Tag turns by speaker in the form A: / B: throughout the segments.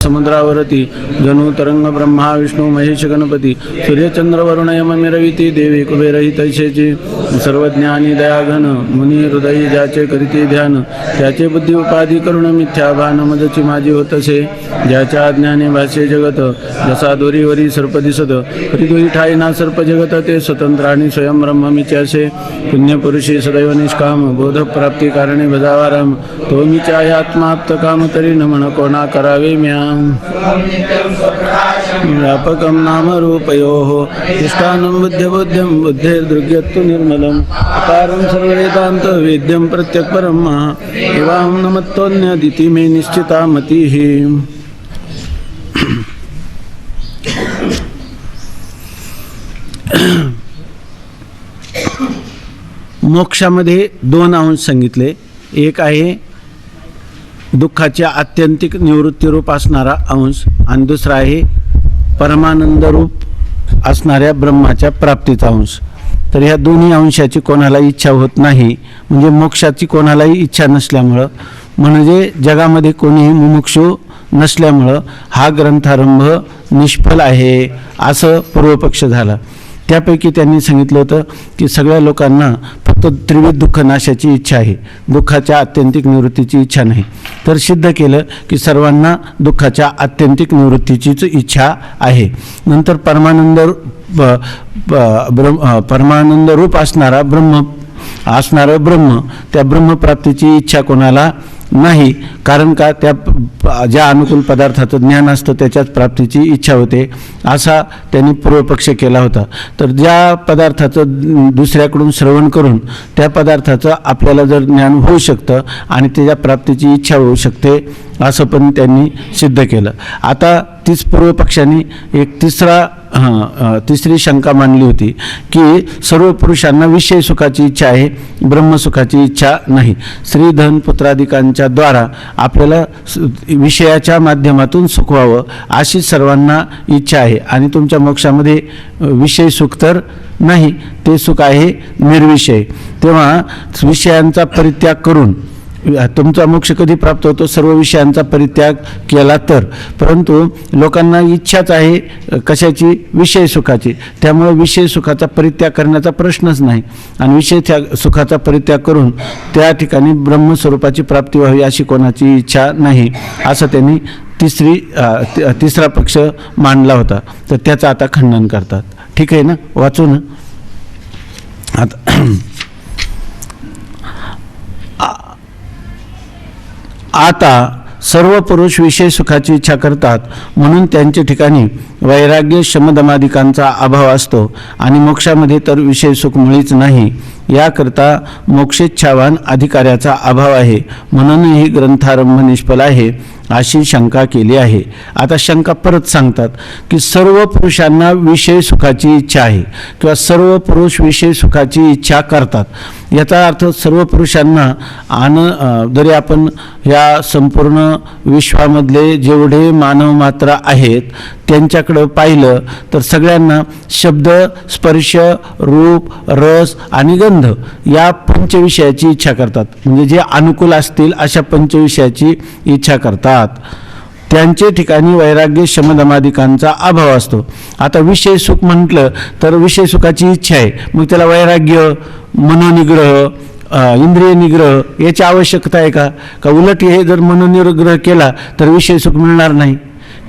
A: समुद्रावरती जणू तरंग ब्रह्मा विष्णू महेश गणपती सूर्यचंद्र वरुण यम मिरविती देवी कुबेरही तैसेची सर्वज्ञानी दयाघन मुनी हृदयी ज्याचे करीती ध्यान त्याचे बुद्धी उपाधी करुण मिथ्या भान मदची माझी होतसे ज्याच्या अज्ञाने भाष्ये जगत जसा दोरीवरी सर्प दिसत हरिदोरी ठाई ना सर्प जगत ते स्वतंत्र आणि स्वयं ब्रह्म मिच्यासे पुण्यपुरुषी सदैव निष्काम बोध प्राप्ती कारणे भजावाराम तो मिच्या आत्माप्त काम तरी न म्हण कोणा करावे म्या व्यापकं नाम रूपयोः इष्टानं बुद्ध्यबोध्यं बुद्धेर्दृग्यत्तु निर्मलम् अपारं सर्ववेदान्त वेद्यं प्रत्यक्परं एवाहं नमत्तोऽन्यदिति मे निश्चिता मतिः. मोक्षामध्ये दोन अंश सांगितले. एक आहे दुःखाच्या आत्यंतिक निवृत्तीरूप असणारा अंश आणि दुसरा आहे परमानंदरूप असणाऱ्या ब्रह्माच्या प्राप्तीचा अंश. तर ह्या दोन्ही अंशाची कोणालाही इच्छा होत नाही, म्हणजे मोक्षाची कोणालाही इच्छा नसल्यामुळं, म्हणजे जगामध्ये कोणीही मुमुक्षू नसल्यामुळं हा ग्रंथारंभ निष्फल आहे असं पूर्वपक्ष झाला. त्यापैकी त्यांनी सांगितलं होतं की सगळ्या लोकांना फक्त त्रिविध दुःख नाशाची इच्छा आहे, दुःखाच्या आत्यंतिक निवृत्तीची इच्छा नाही. तर सिद्ध केलं की सर्वांना दुःखाच्या आत्यंतिक निवृत्तीचीच इच्छा आहे. नंतर परमानंद रूप असणारं ब्रह्म त्या ब्रह्मप्राप्तीची इच्छा कोणाला नाही. कारण का, त्या ज्या अनुकूल पदार्थाचं ज्ञान असतं त्याच्याच प्राप्तीची इच्छा होते असा त्यांनी पूर्वपक्ष केला होता. तर ज्या पदार्थाचं दुसऱ्याकडून श्रवण करून त्या पदार्थाचं आपल्याला जर ज्ञान होऊ शकतं आणि त्याच्या प्राप्तीची इच्छा होऊ शकते असं पण त्यांनी सिद्ध केलं. आता तीच पूर्वपक्षांनी एक तिसरी शंका मांडली होती की सर्व पुरुषांना विषय सुखाची इच्छा आहे, ब्रह्मसुखाची इच्छा नाही. स्त्री धन पुत्रादिकांच्या द्वारा आपल्याला विषयाच्या माध्यमातून सुख व्हावं अशी सर्वांना इच्छा आहे आणि तुमच्या मोक्षामध्ये विषय सुख तर नाही, ते सुख आहे निर्विषय. तेव्हा विषयांचा परित्याग करून तुमचा मोक्ष कधी प्राप्त होतो? सर्व विषयांचा परित्याग केला तर. परंतु लोकांना इच्छाच आहे कशाची? विषय सुखाची. त्यामुळे विषय सुखाचा परित्याग करण्याचा प्रश्नच नाही आणि विषय सुखाचा परित्याग करून त्या ठिकाणी ब्रह्मस्वरूपाची प्राप्ती व्हावी अशी कोणाची इच्छा नाही असं त्यांनी तिसरा पक्ष मांडला होता. तर त्याचं आता खंडन करतात. ठीक आहे ना, वाचू ना आता सर्व पुरुष विषय सुखाची इच्छा करतात म्हणून त्यांच्या ठिकाणी वैराग्य शमदमादिकांचा अभाव असतो आणि मोक्षामध्ये तर विषय सुख मुळीच नाही. याकरता मोक्षेच्छावान अधिकाऱ्याचा अभाव आहे म्हणूनही ग्रंथारंभ निष्फल आहे अशी शंका केली आहे. आता शंका परत सांगतात की सर्व पुरुषांना विषय सुखाची इच्छा आहे किंवा सर्व पुरुष विषय सुखाची इच्छा करतात. याचा अर्थ सर्व पुरुषांना जरी आपण या संपूर्ण विश्वामधले जेवढे मानव मात्र आहेत त्यांच्याकडं पाहिलं तर सगळ्यांना शब्द, स्पर्श, रूप, रस आणि गंध या पंचविषयाची इच्छा करतात. म्हणजे जे अनुकूल असतील अशा पंचविषयाची इच्छा करतात. त्यांचे ठिकाणी वैराग्य शमदमादिकांचा अभाव असतो. आता विषय सुख म्हटलं तर विषय सुखाची इच्छा आहे, मग त्याला वैराग्य, मनोनिग्रह, इंद्रिय निग्रह याची आवश्यकता आहे का? उलट हे जर मनोनिग्रह केला तर विषय सुख मिळणार नाही.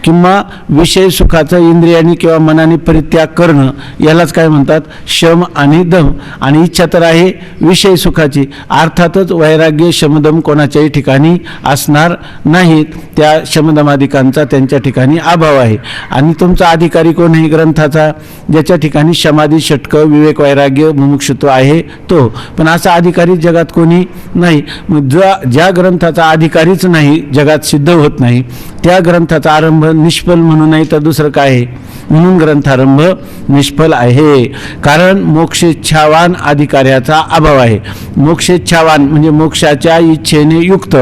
A: किंवा विषय सुखाचा इंद्रियांनी किंवा मनाने परित्याग करणं यालाच काय म्हणतात? शम आणि दम. आणि इच्छा तर आहे विषय सुखाची. अर्थातच वैराग्य शमदम कोणाच्याही ठिकाणी असणार नाहीत. त्या शमदमादिकांचा त्यांच्या ठिकाणी अभाव आहे. आणि तुमचा अधिकारी कोण आहे ग्रंथाचा? ज्याच्या ठिकाणी शमाधी, षटक, विवेक, वैराग्य, मुमुक्षुत्व आहे तो. पण असा अधिकारी जगात कोणी नाही. मग ज्या ग्रंथाचा अधिकारीच नाही, जगात सिद्ध होत नाही, त्या ग्रंथाचा आरंभ निष्फल म्हणून नाही तर दुसरं काय आहे? म्हणून ग्रंथारंभ निष्फल आहे. कारण मोक्षेच्छावान अधिकाऱ्याचा अभाव आहे. मोक्षेच्छावान म्हणजे मोक्षाच्या इच्छेने युक्त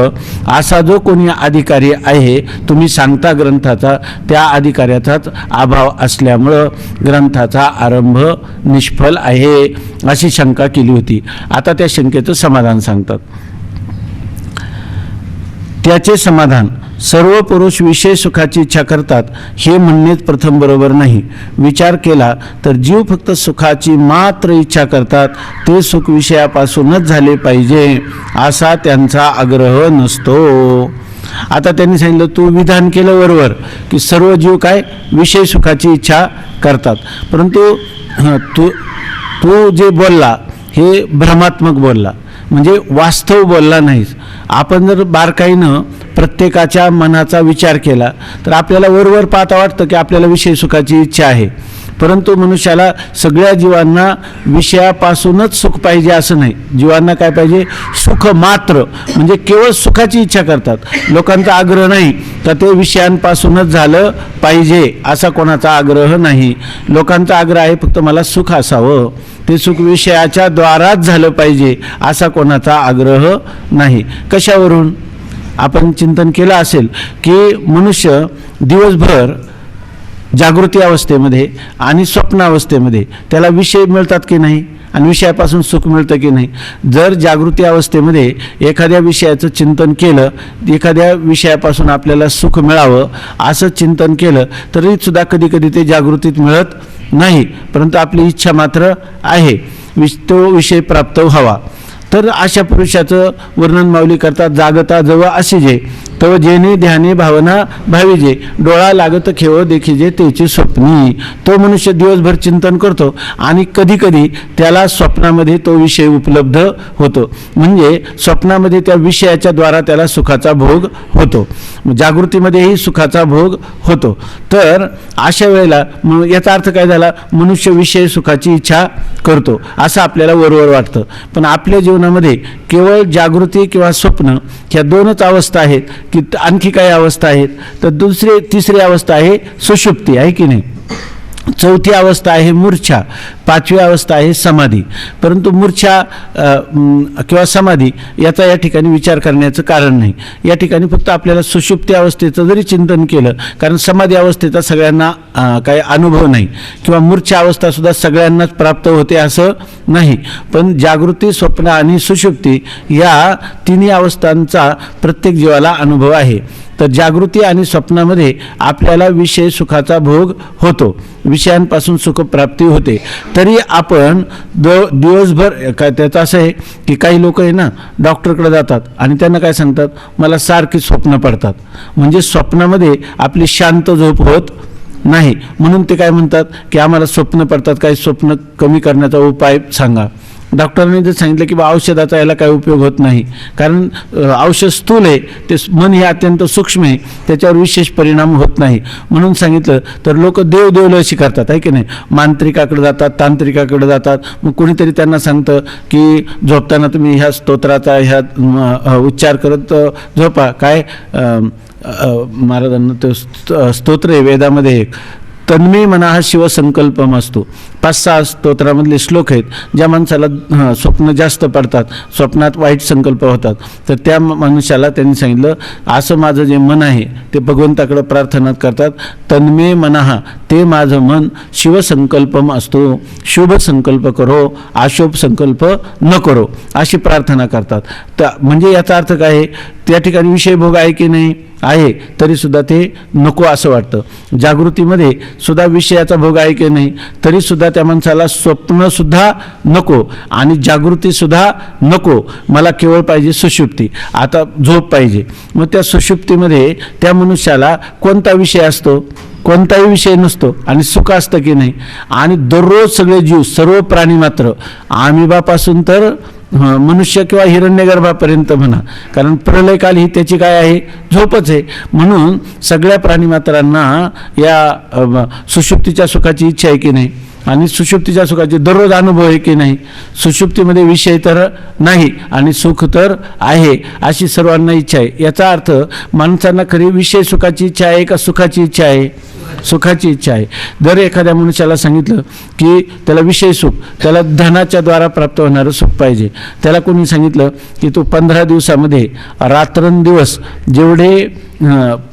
A: असा जो कोणी अधिकारी आहे, तुम्ही सांगता ग्रंथाचा, त्या अधिकाऱ्याचाच अभाव असल्यामुळं ग्रंथाचा आरंभ निष्फल आहे अशी शंका केली होती. आता त्या शंकेचं समाधान सांगतात. त्याचे समाधान सर्व पुरुष विषय सुखाची इच्छा करतात हे म्हणणेच प्रथम बरोबर नाही. विचार केला तर जीव फक्त सुखाची मात्र इच्छा करतात, ते सुख विषयापासूनच झाले पाहिजे असा त्यांचा आग्रह नसतो. आता त्यांनी सांगितलं, तू विधान केलं बरोबर की सर्व जीव काय विषय सुखाची इच्छा करतात, परंतु तू जे बोलला हे भ्रमात्मक बोलला, म्हणजे वास्तव बोलला नाहीस. आपण जर बारकाईनं प्रत्येकाच्या मनाचा विचार केला तर आपल्याला वरवर पाहता वाटतं की आपल्याला विषय सुखाची इच्छा आहे, परंतु मनुष्याला सगळ्या जीवांना विषयापासूनच सुख पाहिजे असं नाही. जीवांना काय पाहिजे? सुख मात्र, म्हणजे केवळ सुखाची इच्छा करतात. लोकांचा आग्रह नाही तर ते विषयांपासूनच झालं पाहिजे असा कोणाचा आग्रह नाही. लोकांचा आग्रह आहे फक्त मला सुख असावं, ते सुख विषयाच्या द्वाराच झालं पाहिजे असा कोणाचा आग्रह नाही. कशावरून? आपण चिंतन केलं असेल की मनुष्य दिवसभर जागृती अवस्थेमध्ये आणि स्वप्नावस्थेमध्ये त्याला विषय मिळतात की नाही आणि विषयापासून सुख मिळतं की नाही. जर जागृती अवस्थेमध्ये एखाद्या विषयाचं चिंतन केलं, एखाद्या विषयापासून आपल्याला सुख मिळावं असं चिंतन केलं तरी सुद्धा कधी कधी ते जागृतीत मिळत नाही, परंतु आपली इच्छा मात्र आहे तो विषय प्राप्त व्हावा. तर अशा पुरुषाचं वर्णन माऊली करतात, जागता जव असिजे तव जेने ध्याने भावना भाविजे, डोळा लागत खेळ देखिजे त्याची स्वप्नी. तो मनुष्य दिवसभर चिंतन करतो आणि कधी कधी त्याला स्वप्नामध्ये तो विषय उपलब्ध होतो, म्हणजे स्वप्नामध्ये त्या विषयाच्या द्वारा त्याला सुखाचा भोग होतो, जागृतीमध्येही सुखाचा भोग होतो. तर अशा वेळेला याचा अर्थ काय झाला? मनुष्य विषय सुखाची इच्छा करतो असं आपल्याला वरवर वाटतं, पण आपल्या जीवनामध्ये केवळ जागृती किंवा स्वप्न ह्या दोनच अवस्था आहेत की आणखी काही अवस्था आहेत? तर तिसरी अवस्था आहे सुषुप्ती, आहे की नाही. चौथी अवस्था आहे मूर्छा, पाचवी अवस्था आहे समाधी. परंतु मूर्छा किंवा समाधी याचा या ठिकाणी विचार करण्याचं कारण नाही. या ठिकाणी फक्त आपल्याला सुषुप्ती अवस्थेचं जरी चिंतन केलं, कारण समाधी अवस्थेचा सगळ्यांना काही अनुभव नाही किंवा मूर्छा अवस्थासुद्धा सगळ्यांनाच प्राप्त होते असं नाही, पण जागृती, स्वप्न आणि सुषुप्ती या तिन्ही अवस्थांचा प्रत्येक जीवाला अनुभव आहे. तर जागृती आणि स्वप्नामध्ये आपल्याला विषय सुखाचा भोग होतो, विषयांपासून सुखप्राप्ती होते. तरी आपण दिवसभर काय त्याचं असं आहे की काही लोक आहे ना डॉक्टरकडे जातात आणि त्यांना काय सांगतात, मला सारखी स्वप्न पडतात, म्हणजे स्वप्नामध्ये आपली शांत झोप होत नाही, म्हणून ते काय म्हणतात की आम्हाला स्वप्न पडतात, काही स्वप्न कमी करण्याचा उपाय सांगा. डॉक्टरांनी जर सांगितलं की बा औषधाचा याला काही उपयोग होत नाही, कारण औषध स्थूल आहे, ते मन हे अत्यंत सूक्ष्म आहे, त्याच्यावर विशेष परिणाम होत नाही म्हणून सांगितलं, तर लोक देवलशी करतात, आहे की नाही. मांत्रिकाकडे जातात, तांत्रिकाकडे जातात, मग कुणीतरी त्यांना सांगतं की झोपताना तुम्ही ह्या स्तोत्राचा ह्या उच्चार करत झोपा. काय महाराजांना ते स्तोत्र आहे वेदामध्ये एक, तन्मे मना शिवसंकल्पम असतो. 5-6 स्तोत्रामधले श्लोक आहेत. ज्या माणसाला स्वप्न जास्त पडतात, स्वप्नात वाईट संकल्प होतात, तर त्या मनुष्याला त्यांनी सांगितलं, असं माझं जे मन आहे ते भगवंताकडे प्रार्थना करतात, तन्मे मनहा, ते माझं मन शिवसंकल्पम असतो, शुभ संकल्प करो, अशुभ संकल्प न करो, अशी प्रार्थना करतात. तर म्हणजे याचा अर्थ काय आहे? त्या ठिकाणी विषय भोग आहे की नाही? आहे, तरी सुद्धा ते नको असं वाटतं. जागृतीमध्ये सुद्धा विषयाचा भोग आहे की नाही? तरी सुद्धा त्या माणसाला स्वप्न सुद्धा नको आणि जागृती सुद्धा नको, मला केवळ पाहिजे सुषुप्ती, आता झोप पाहिजे. मग त्या सुषुप्तीमध्ये त्या मनुष्याला कोणता विषय असतो? कोणताही विषय नसतो आणि सुख असतं की नाही. आणि दररोज सगळे जीव, सर्व प्राणी मात्र, आमिबापासून तर मनुष्य किंवा हिरण्यगर्भापर्यंत म्हणा, कारण प्रलयकाल ही त्याची काय आहे? झोपच आहे. म्हणून सगळ्या प्राणीमात्रांना या सुषुप्तीच्या सुखाची इच्छा आहे की नाही आणि सुषुप्तीच्या सुखाचे दररोज अनुभव आहे की नाही. सुषुप्तीमध्ये विषय तर नाही आणि सुख तर आहे, अशी सर्वांना इच्छा आहे. याचा अर्थ माणसांना खरी विषय सुखाची इच्छा आहे का सुखाची इच्छा आहे? सुखाची इच्छा आहे. जर एखाद्या मनुष्याला सांगितलं की त्याला विषय सुख, त्याला धनाच्या द्वारा प्राप्त होणारं सुख पाहिजे, त्याला कोणी सांगितलं की तू 15 दिवसामध्ये रात्रंदिवस जेवढे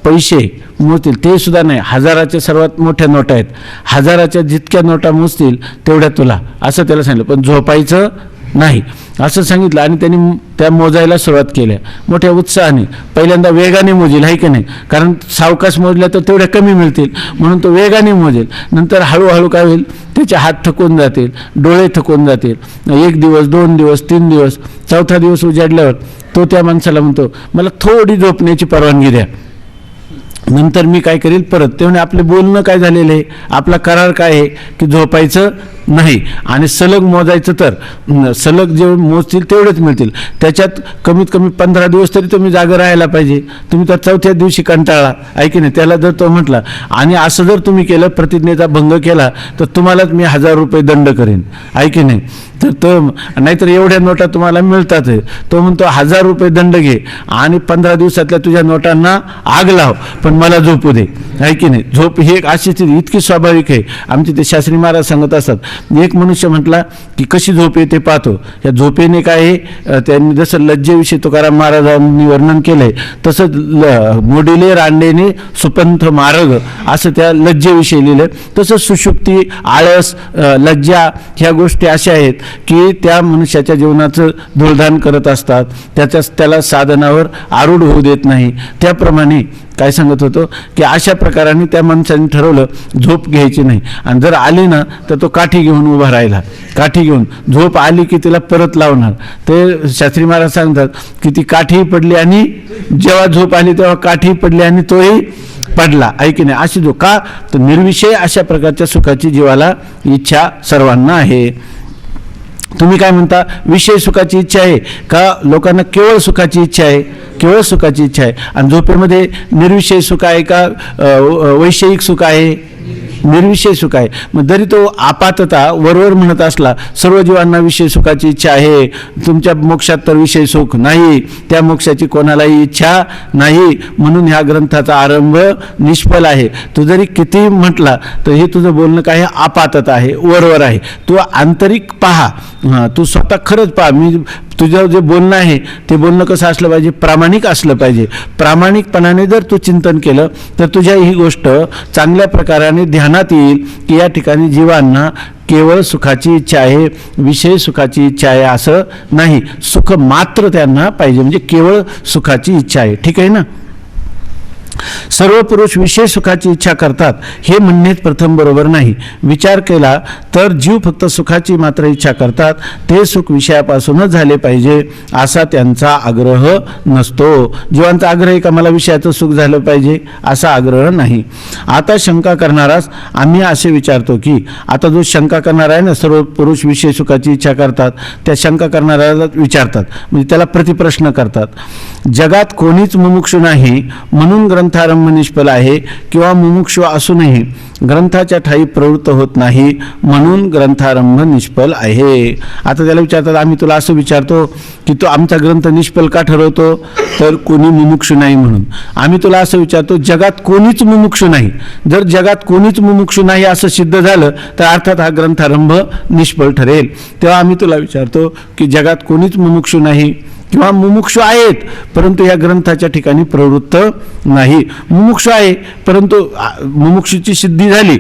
A: पैसे मोजतील ते सुद्धा नाही, 1000च्या सर्वात मोठ्या नोटा आहेत, 1000च्या जितक्या नोटा मोजतील तेवढ्या तुला, असं त्याला सांगितलं, पण झोपायचं नाही असं सांगितलं. आणि त्यांनी त्या मोजायला सुरुवात केल्या मोठ्या उत्साहाने. पहिल्यांदा वेगाने मोजेल आहे की नाही, कारण सावकाश मोजल्या तर तेवढ्या कमी मिळतील म्हणून तो वेगाने मोजेल. नंतर हळूहळू काय होईल, त्याचे हात थकून जातील, डोळे थकून जातील. 1 दिवस 2 दिवस 3 दिवस 4था दिवस उजाडल्यावर तो त्या माणसाला म्हणतो मला थोडी झोपण्याची परवानगी द्या, नंतर मी काय करेल परत. ते म्हणे आपले बोलणं काय झालेलं आहे, आपला करार काय आहे की झोपायचं नाही आणि सलग मोजायचं, तर सलग जे मोजतील तेवढेच मिळतील. त्याच्यात कमीत कमी 15 दिवस तरी तुम्ही जागं राहायला पाहिजे. तुम्ही तर 4थ्या दिवशी कंटाळा आहे की नाही. त्याला जर तो म्हटला आणि असं जर तुम्ही केलं, प्रतिज्ञेचा भंग केला, तर तुम्हालाच मी 1000 रुपये दंड करेन आहे की नाही. तर तो नाहीतर एवढ्या नोटा तुम्हाला मिळतात. तो म्हणतो 1000 रुपये दंड घे आणि 15 दिवसातल्या तुझ्या नोटांना आग लाव, पण मला झोपू दे आहे की नाही. झोप ही एक अशी स्थिती इतकी स्वाभाविक आहे. आमचे ते शास्त्री महाराज सांगत असतात, एक मनुष्य म्हटला की कशी झोप येते पाहतो. या झोपेने काय आहे, त्यांनी जसं लज्जेविषयी तुकाराम महाराजांनी वर्णन केलंय तसंच मोडिले रांडेने सुपंथ मार्ग असं त्या लज्जेविषयी लिहिलं. तसंच सुषुप्ती, आळस, लज्जा ह्या गोष्टी अशा आहेत की त्या मनुष्याच्या जीवनाचं धुळधान करत असतात, त्याला साधनावर आरूढ होऊ देत नाही. त्याप्रमाणे काय सांगत होतो की अशा प्रकाराने त्या माणसाने ठरवलं झोप घ्यायची नाही. आणि जर आली ना तर तो काठी घेऊन उभा राहिला, काठी घेऊन. झोप आली की तिला परत लावणार. ते शास्त्री महाराज सांगतात की ती काठीही पडली आणि जेव्हा झोप आली तेव्हा काठीही पडली आणि तोही पडला आहे की नाही. अशी झोप का, तर निर्विषय अशा प्रकारच्या सुखाची जीवाला इच्छा सर्वांना आहे. तुम्ही काय म्हणता, विषय सुखाची इच्छा आहे का लोकांना केवळ सुखाची इच्छा आहे? केवळ सुखाची इच्छा आहे. आणि झोपेमध्ये निर्विषय सुख आहे का वैषयिक सुख आहे? निर्विषय सुख आहे. मग जरी तो आपातता वरवर म्हणत असला सर्व जीवांना विषय सुखाची इच्छा आहे, तुमच्या मोक्षात तर विषय सुख नाही, त्या मोक्षाची कोणालाही इच्छा नाही, म्हणून ह्या ग्रंथाचा आरंभ निष्फल आहे. तू जरी किती म्हटला तर हे तुझं बोलणं काय आपातता आहे, वरवर आहे. तू आंतरिक पहा, तू स्वतः खरंच पहा. मी तुझं जे बोलणं आहे ते बोलणं कसं असलं पाहिजे, प्रामाणिक असलं पाहिजे. प्रामाणिकपणाने जर तू चिंतन केलं तर तुझ्या ही गोष्ट चांगल्या प्रकाराने ध्यानात येईल की या ठिकाणी जीवांना केवळ सुखाची इच्छा आहे, विषय सुखाची इच्छा आहे असं नाही. सुख मात्र त्यांना पाहिजे, म्हणजे केवळ सुखाची इच्छा आहे. ठीक आहे ना. सर्व पुरुष विषय सुखाची इच्छा करतात हे म्हणणे प्रथम बरोबर नाही. विचार केला तर जीव फक्त सुखाची मात्र इच्छा करतात, ते सुख विषयापासूनच झाले पाहिजे असा त्यांचा आग्रह नसतो. जीवांचा आग्रह आहे का मला विषयाचं सुख झालं पाहिजे असा आग्रह नाही. आता शंका करणारास आम्ही असे विचारतो की आता जो शंका करणार आहे ना, सर्व पुरुष विषय सुखाची इच्छा करतात, त्या शंका करणाऱ्याला विचारतात, म्हणजे त्याला प्रतिप्रश्न करतात. जगात कोणीच मुमुक्षु नाही म्हणून ग्रंथारंभ निष्फल आहे, किंवा मुमुक्षु असूनही ग्रंथाच्या ठाई प्रवृत्त होत नाही म्हणून ग्रंथारंभ निष्फल आहे. आता त्याला विचारतात, आम्ही तुला असं विचारतो की तो आमचा ग्रंथ निष्फल का ठरवतो, तर कोणी मुमुक्षु नाही म्हणून. आम्ही तुला असं विचारतो जगात कोणीच मुमुक्षु नाही. जर जगात कोणीच मुमुक्षु नाही असं सिद्ध झालं तर अर्थात हा ग्रंथारंभ निष्फळ ठरेल. तेव्हा आम्ही तुला विचारतो की जगात कोणीच मुमुक्षु नाही किंवा मुमुक्षु आहेत परंतु या ग्रंथाच्या ठिकाणी प्रवृत्त नाही. मुमुक्षु आहे परंतु मुमुक्षुची सिद्धी झाली.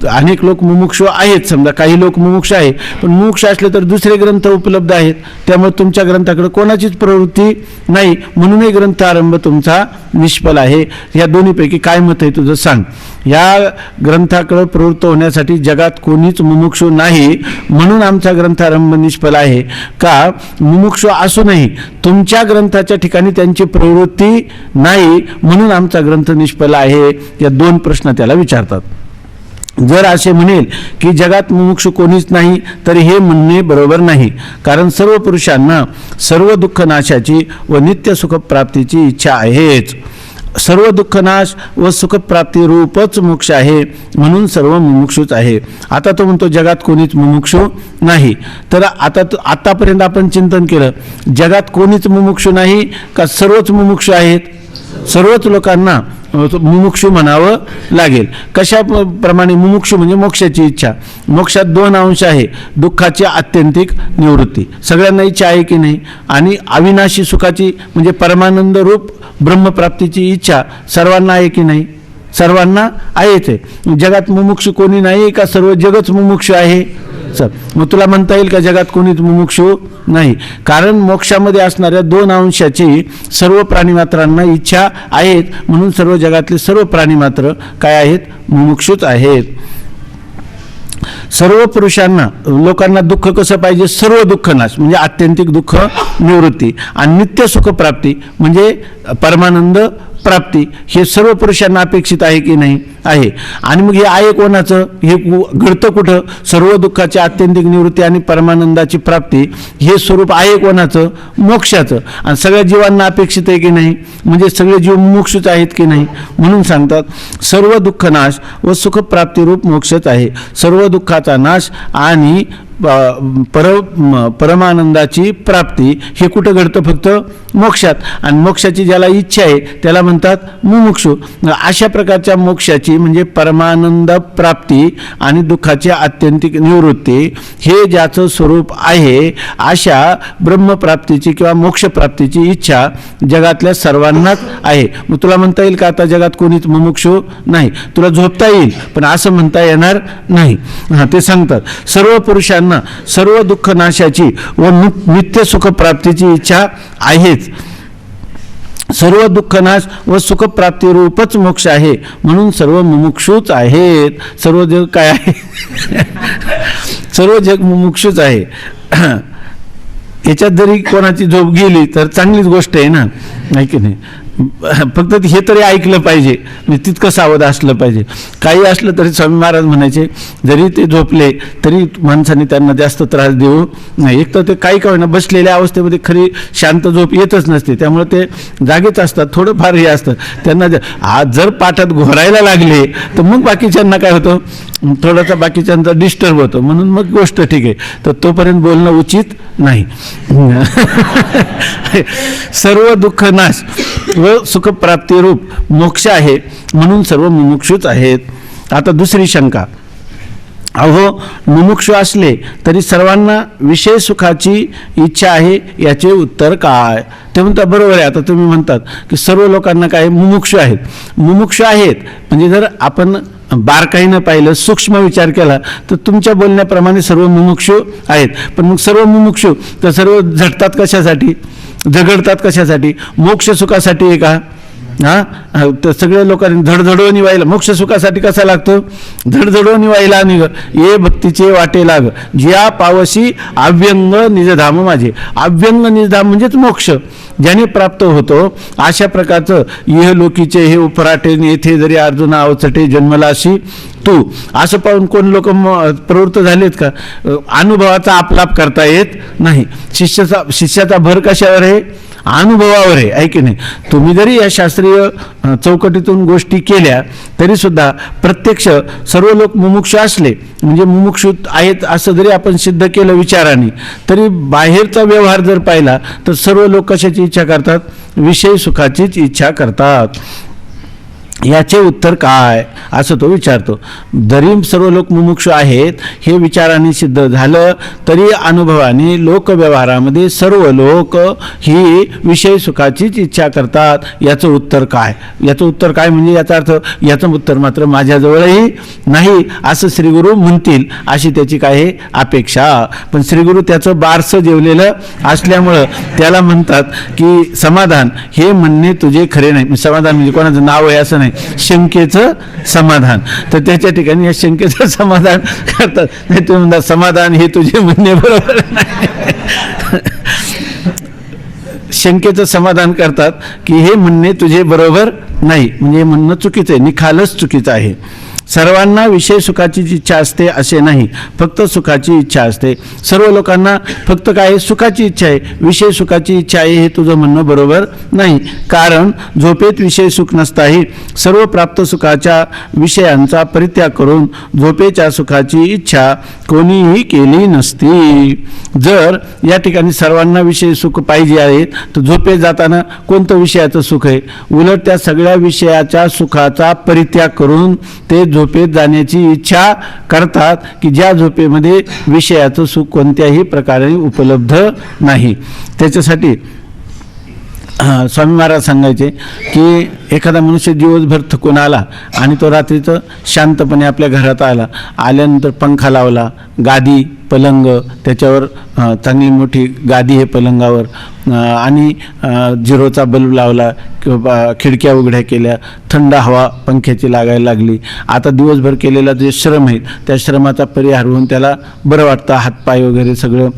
A: अनेक लोक मुमुक्षु आहेत, समजा काही लोक मुमुक्ष आहे, पण मुमुक्ष असले तर दुसरे ग्रंथ उपलब्ध आहेत, त्यामुळे तुमच्या ग्रंथाकडे कोणाचीच प्रवृत्ती नाही म्हणून हे ग्रंथ आरंभ तुमचा निष्फल आहे. या दोन्हीपैकी काय मत आहे तुझं सांग. या ग्रंथाकडे प्रवृत्त होण्यासाठी जगात कोणीच मुमुक्षु नाही म्हणून आमचा ग्रंथारंभ निष्फल आहे, का मुमुक्षु असूनही तुमच्या ग्रंथाच्या ठिकाणी त्यांची प्रवृत्ती नाही म्हणून आमचा ग्रंथ निष्फल आहे. या दोन प्रश्न त्याला विचारतात. जर असे म्हणेल की जगात मुमुक्षु कोणीच नाही तर हे म्हणणे बरोबर नाही, कारण सर्व पुरुषांना सर्व दुःख नाशाची व नित्य सुखप्राप्तीची इच्छा आहेच. सर्व दुःखनाश व सुखप्राप्ती रूपच मोक्ष आहे म्हणून सर्व मुमुक्षुच आहे. आता तो म्हणतो जगात कोणीच मुमुक्षु नाही, तर आतापर्यंत आपण चिंतन केलं जगात कोणीच मुमुक्षु नाही का सर्वच मुमुक्षु आहेत. सर्वच लोकांना मुमुक्षु म्हणावं लागेल. कशा प्रमाणे मुमुक्षु म्हणजे मोक्षाची इच्छा. मोक्षात दोन अंश आहे, दुःखाची आत्यंतिक निवृत्ती, सगळ्यांना इच्छा आहे की नाही, आणि अविनाशी सुखाची म्हणजे परमानंद रूप ब्रह्मप्राप्तीची इच्छा सर्वांना आहे की नाही, सर्वांना आहेच आहे. जगात मुमुक्षु कोणी नाही का सर्व जगच मुमुक्षु आहे. मग तुला म्हणता येईल का जगात कोणीच मुमुक्षू नाही? कारण मोक्षामध्ये असणाऱ्या 2 अंशाची सर्व प्राणीमात्रांना इच्छा आहेत, म्हणून सर्व जगातले सर्व प्राणीमात्र काय आहेत? मुमुक्षूच आहेत. सर्व पुरुषांना लोकांना दुःख कसं पाहिजे? सर्व दुःख नाश म्हणजे आत्यंतिक दुःख निवृत्ती आणि नित्य सुख प्राप्ती म्हणजे परमानंद प्राप्ती, हे सर्व पुरुषांना अपेक्षित आहे की नाही? आहे. आणि मग हे आहे कोणाचं? हे घडतं कुठं? सर्व दुःखाची आत्यंतिक निवृत्ती आणि परमानंदाची प्राप्ती हे स्वरूप आहे कोणाचं? मोक्षाचं. आणि सगळ्या जीवांना अपेक्षित आहे की नाही? म्हणजे सगळे जीव मोक्षच आहेत की नाही? म्हणून सांगतात सर्व दुःख नाश व सुखप्राप्तीरूप मोक्षच आहे. सर्व दुःखाचा नाश आणि परमानंदाची प्राप्ती हे कुठं घडतं? फक्त मोक्षात. आणि मोक्षाची ज्याला इच्छा आहे त्याला म्हणतात मुमुक्षू. अशा प्रकारच्या मोक्षाची म्हणजे परमानंद प्राप्ती आणि दुःखाची आत्यंतिक निवृत्ती हे ज्याचं स्वरूप आहे, अशा ब्रह्मप्राप्तीची किंवा मोक्षप्राप्तीची इच्छा जगातल्या सर्वांनाच आहे. मग तुला म्हणता येईल का आता जगात कोणीच मुमुक्षू नाही? तुला झोपता येईल पण असं म्हणता येणार नाही. ते सांगतात सर्व पुरुषांना सर्व दुःख नाशाची व नित्य सुख प्राप्तीची इच्छा आहेच. सर्व दुःख नाश व सुखप्राप्ती रूपच मोक्ष आहे, म्हणून सर्व मुमुक्षूच आहेत. सर्व जग काय आहे? सर्व जग मुमुक्षूच आहे. याच्यात जरी कोणाची झोप गेली तर चांगलीच गोष्ट आहे ना, नाही की नाही? फक्त हे तरी ऐकलं पाहिजे, म्हणजे तितकं सावध असलं पाहिजे. काही असलं तरी स्वामी महाराज म्हणायचे जरी ते झोपले तरी माणसाने त्यांना जास्त त्रास देऊ नाही. एक तर ते काही का होईना बसलेल्या अवस्थेमध्ये खरी शांत झोप येतच नसते, त्यामुळे ते जागेच असतात, थोडंफार हे असतं त्यांना. आज जर पाठात घोरायला लागले तर मग बाकीच्यांना काय होतं? थोडासा बाकीच्यांचा डिस्टर्ब होतो, म्हणून मग गोष्ट ठीक आहे, तर तोपर्यंत बोलणं उचित नाही. सर्व दुःख नाश व सुखप्राप्ती रूप मोक्ष आहे, म्हणून सर्व मुमुक्षूच आहेत. आता दुसरी शंका, अहो मुमुक्षू असले तरी सर्वांना विषय सुखाची इच्छा आहे, याचे उत्तर काय? ते म्हणतात बरोबर आहे. आता तुम्ही म्हणतात की सर्व लोकांना काय मुमुक्षू आहेत. मुमुक्षू आहेत म्हणजे जर आपण बारकाईनं पाहिलं, सूक्ष्म विचार केला तर तुमच्या बोलण्याप्रमाणे सर्व मुमुक्षू आहेत. पण मग सर्व मुमुक्षू तर सर्व झटतात कशासाठी? झगडतात कशासाठी? मोक्ष सुखासाठी आहे का? तर सगळ्या लोकांनी धडधडो निवायला मोक्ष सुखासाठी कसा लागतो? धडधडो निवायला निघ ये भक्तीचे वाटे लाग, ज्या पावशी अव्यंग निजधाम माझे. अव्यंग निजधाम म्हणजेच मोक्ष ज्याने प्राप्त होतो. अशा प्रकारचं इहलोकीचे हे उपराटे येथे जरी अर्जुना अवचटे जन्मलाशी तू, असं पाहून कोण लोक प्रवृत्त झालेत का? अनुभवाचा आपलाप करता येत नाही. शिष्याचा भर कशावर आहे? अनुभवावर आहे की नाही? तुम्ही जरी या शास्त्रीय चौकटीतून गोष्टी केल्या तरी सुद्धा प्रत्यक्ष सर्व लोक मुमुक्षु असले म्हणजे मुमुक्षु आहेत असं जरी आपण सिद्ध केलं विचाराने, तरी बाहेरचा व्यवहार जर पाहिला तर सर्व लोक कशाची इच्छा करतात? विषय सुखाचीच इच्छा करतात. याचे उत्तर काय असं तो विचारतो. जरी सर्व लोक मुमुक्षु आहेत हे विचाराने सिद्ध झालं तरी अनुभवाने लोकव्यवहारामध्ये सर्व लोक ही विषय सुखाचीच इच्छा करतात. याचं उत्तर काय? याचं उत्तर काय म्हणजे याचा अर्थ याचं उत्तर मात्र माझ्याजवळही नाही असं श्रीगुरु म्हणतील अशी त्याची काय आहे अपेक्षा. पण श्रीगुरु त्याचं बारसं जेवलेलं असल्यामुळं त्याला म्हणतात की समाधान हे म्हणणे तुझे खरे नाही. समाधान म्हणजे कोणाचं नाव आहे असं नाही, शंकेचं समाधान. तर त्याच्या ठिकाणी या शंकेचं समाधान करतात. नाही तुम्ही म्हणता समाधान हे तुझे म्हणणे बरोबर नाही, शंकेचं समाधान करतात की हे म्हणणे तुझे बरोबर नाही, म्हणजे हे म्हणणं चुकीचं आहे, निखालच चुकीचं आहे. सर्वांना विषय सुखाची इच्छा असते असे नाही, फक्त सुखाची इच्छा असते. सर्व लोकांना फक्त काय सुखाची इच्छा आहे, विषय सुखाची इच्छा आहे हे तुझं म्हणणं बरोबर नाही. कारण झोपेत विषय सुख नसताही सर्व प्राप्त सुखाच्या विषयांचा परित्याग करून झोपेच्या सुखाची इच्छा कोणीही केली नसती. जर या ठिकाणी सर्वांना विषय सुख पाहिजे आहेत तर झोपेत जाताना कोणतं विषयाचं सुख आहे? उलट त्या सगळ्या विषयाच्या सुखाचा परित्याग करून ते झोपेत जाण्याची इच्छा करतात की ज्या झोपेमध्ये विषयाचं सुख कोणत्याही प्रकारे उपलब्ध नाही. त्याच्यासाठी स्वामी महाराज सांगायचे की एखादा मनुष्य दिवसभर थकून आला आणि तो रात्रीचं शांतपणे आपल्या घरात आल्यानंतर पंखा लावला, गादी पलंग, त्याच्यावर चांगली मोठी गादी आहे पलंगावर, आणि झिरोचा बल्ब लावला किंवा खिडक्या उघड्या केल्या, थंड हवा पंख्याची लागायला लागली. आता दिवसभर केलेला जे श्रम आहे त्या श्रमाचा परिहार होऊन त्याला बरं वाटतं, हातपाय वगैरे सगळं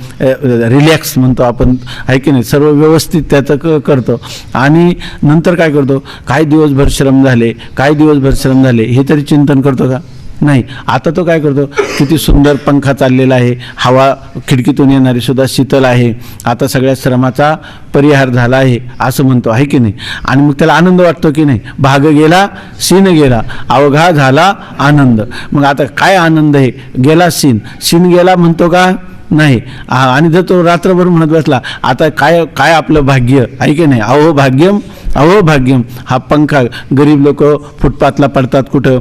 A: रिलॅक्स म्हणतो आपण, आहे की नाही, सर्व व्यवस्थित त्याचं करतो. आणि नंतर काय करतो, काय दिवसभर श्रम झाले हे तरी चिंतन करतो का? नाही. आता तो काय करतो, किती सुंदर पंखा चाललेला आहे, हवा खिडकीतून येणारी सुद्धा शीतल आहे, आता सगळ्या श्रमाचा परिहार झाला आहे असं म्हणतो, आहे की नाही. आणि मग त्याला आनंद वाटतो की नाही, भाग गेला सीन गेला अवघा झाला आनंद. मग आता काय आनंद आहे, गेला सीन गेला म्हणतो का? नाही. आणि जर तो रात्रभर म्हणत बसला आता काय काय आपलं भाग्य, आहे की नाही, अहो भाग्यम हा पंखा, गरीब लोक फुटपाथला पडतात कुठं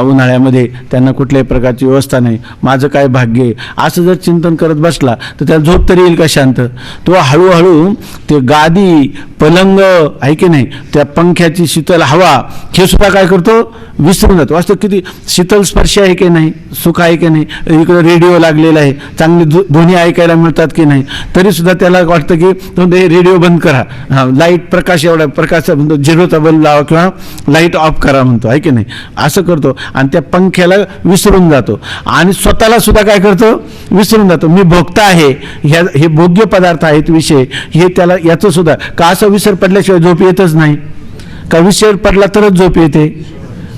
A: उन्हाळ्यामध्ये, त्यांना कुठल्याही प्रकारची व्यवस्था नाही, माझं काय भाग्य आहे, असं जर चिंतन करत बसला तर त्याला झोप तरी येईल का शांत? तो हळूहळू ते गादी पलंग, आहे की नाही, त्या पंख्याची शीतल हवा हे सुद्धा काय करतो, विसरून जातो. वास्तव किती शीतल स्पर्श आहे की नाही, सुख आहे की नाही, इकडं रेडिओ लागलेला आहे, चांगली ध्वनी ऐकायला मिळतात की नाही, तरी सुद्धा त्याला वाटतं की तो रेडिओ बंद करा, लाईट प्रकाश एवढा प्रकाश म्हणतो, झिरोचा बल्ब लावा किंवा लाईट ऑफ करा म्हणतो, आहे की नाही, असं करतो. आणि त्या पंख्याला विसरून जातो आणि स्वतःला सुद्धा काय करतो, विसरून जातो. मी भोगता आहे, हे भोग्य पदार्थ आहेत विषय, हे त्याला याचं सुद्धा का असं विसर पडल्याशिवाय झोप येतच नाही का? विसर पडला तरच झोप येते,